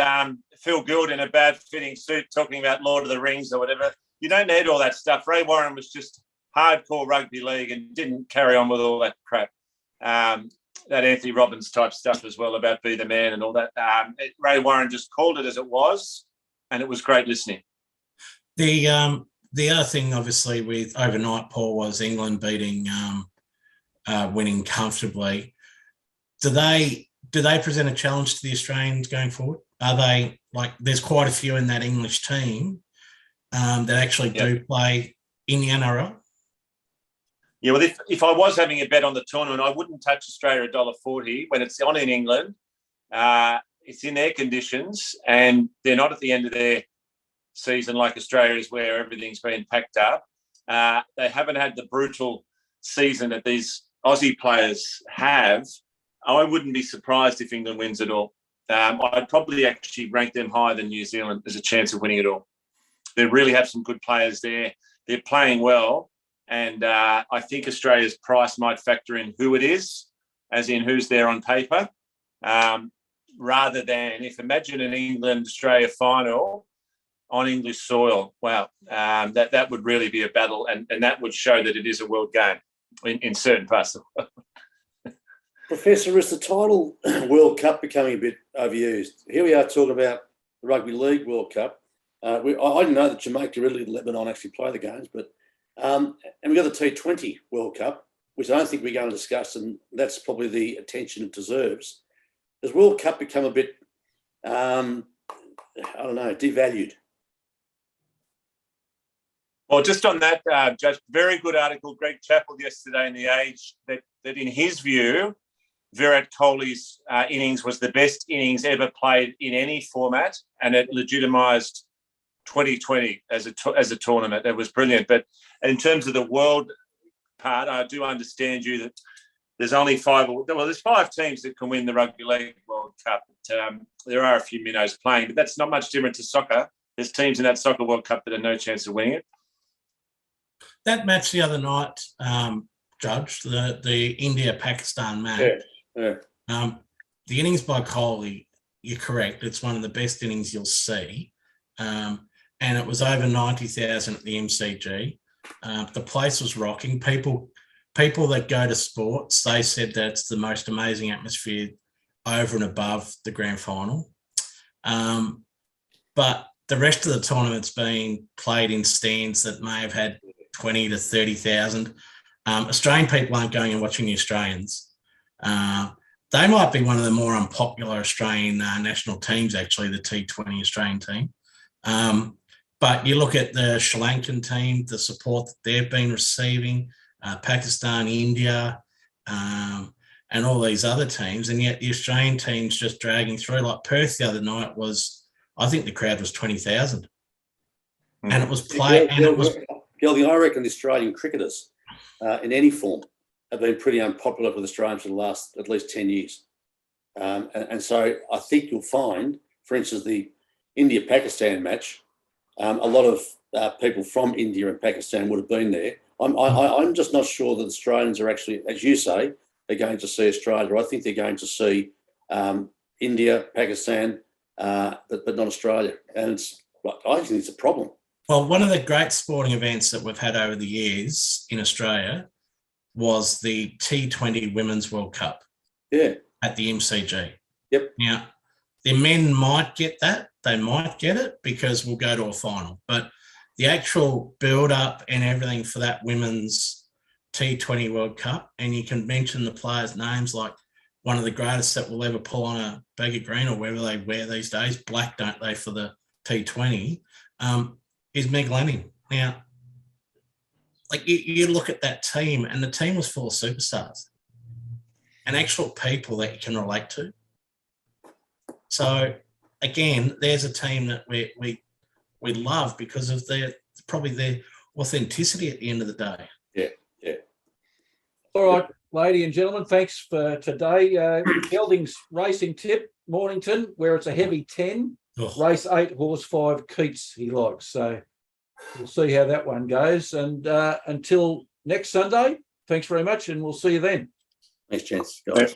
Phil Gould in a bad fitting suit talking about Lord of the Rings or whatever. You don't need all that stuff. Ray Warren was just hardcore rugby league and didn't carry on with all that crap. That Anthony Robbins type stuff as well about be the man and all that. Ray Warren just called it as it was, and it was great listening. The other thing, obviously, with overnight, Paul, was England winning comfortably. Do they present a challenge to the Australians going forward? Are they, like, there's quite a few in that English team that actually do play in the NRL? Yeah, well, if I was having a bet on the tournament, I wouldn't touch Australia $1.40 when it's on in England. It's in their conditions, and they're not at the end of their season like Australia is, where everything's been packed up. They haven't had the brutal season that these Aussie players have. I wouldn't be surprised if England wins it all. I'd probably actually rank them higher than New Zealand as a chance of winning it all. They really have some good players there. They're playing well. And I think Australia's price might factor in who it is, as in who's there on paper, rather than imagine an England-Australia final on English soil. Wow, that would really be a battle, and that would show that it is a world game in certain parts of the world. Professor, is the title World Cup becoming a bit overused? Here we are talking about the Rugby League World Cup. I didn't know that Jamaica, Italy, and Lebanon actually play the games, but and we've got the T20 World Cup, which I don't think we're going to discuss, and that's probably the attention it deserves. Has World Cup become a bit, devalued? Well, just on that, Judge, very good article, Greg Chappell yesterday in The Age, that in his view, Virat Kohli's innings was the best innings ever played in any format, and it legitimised 2020 as a tournament. It was brilliant. But in terms of the world part, I do understand you that there's only there's 5 teams that can win the Rugby League World Cup. But, there are a few minnows playing, but that's not much different to soccer. There's teams in that Soccer World Cup that have no chance of winning it. That match the other night, Judge, the India-Pakistan match, the innings by Kohli, you're correct, it's one of the best innings you'll see. And it was over 90,000 at the MCG. The place was rocking. People that go to sports, they said that it's the most amazing atmosphere over and above the grand final. But the rest of the tournament's been played in stands that may have had 20 to 30,000. Australian people aren't going and watching the Australians. They might be one of the more unpopular Australian national teams, actually, the T20 Australian team. But you look at the Sri Lankan team, the support that they've been receiving, Pakistan, India, and all these other teams, and yet the Australian team's just dragging through. Like Perth the other night I think the crowd was 20,000. And it was played. Geldy, I reckon the Australian cricketers in any form have been pretty unpopular with Australians for the last at least 10 years. And so I think you'll find, for instance, the India-Pakistan match, a lot of people from India and Pakistan would have been there. I'm just not sure that Australians are actually, as you say, they're going to see Australia. I think they're going to see India, Pakistan, but not Australia. And I think it's a problem. Well, one of the great sporting events that we've had over the years in Australia was the T20 Women's World Cup. Yeah. At the MCG. Yep. Now, the men might get that. They might get it because we'll go to a final. But the actual build-up and everything for that women's T20 World Cup, and you can mention the players' names like one of the greatest that will ever pull on a bag of green or whatever they wear these days, black, don't they, for the T20, is Meg Lanning. Now, like you look at that team, and the team was full of superstars and actual people that you can relate to. So again, there's a team that we love because of their authenticity at the end of the day. Yeah. All right, ladies and gentlemen, thanks for today. Gelding's racing tip, Mornington, where it's a heavy 10, race 8, horse 5, Keats he likes. So we'll see how that one goes. And until next Sunday, thanks very much, and we'll see you then. Thanks, gents. Guys.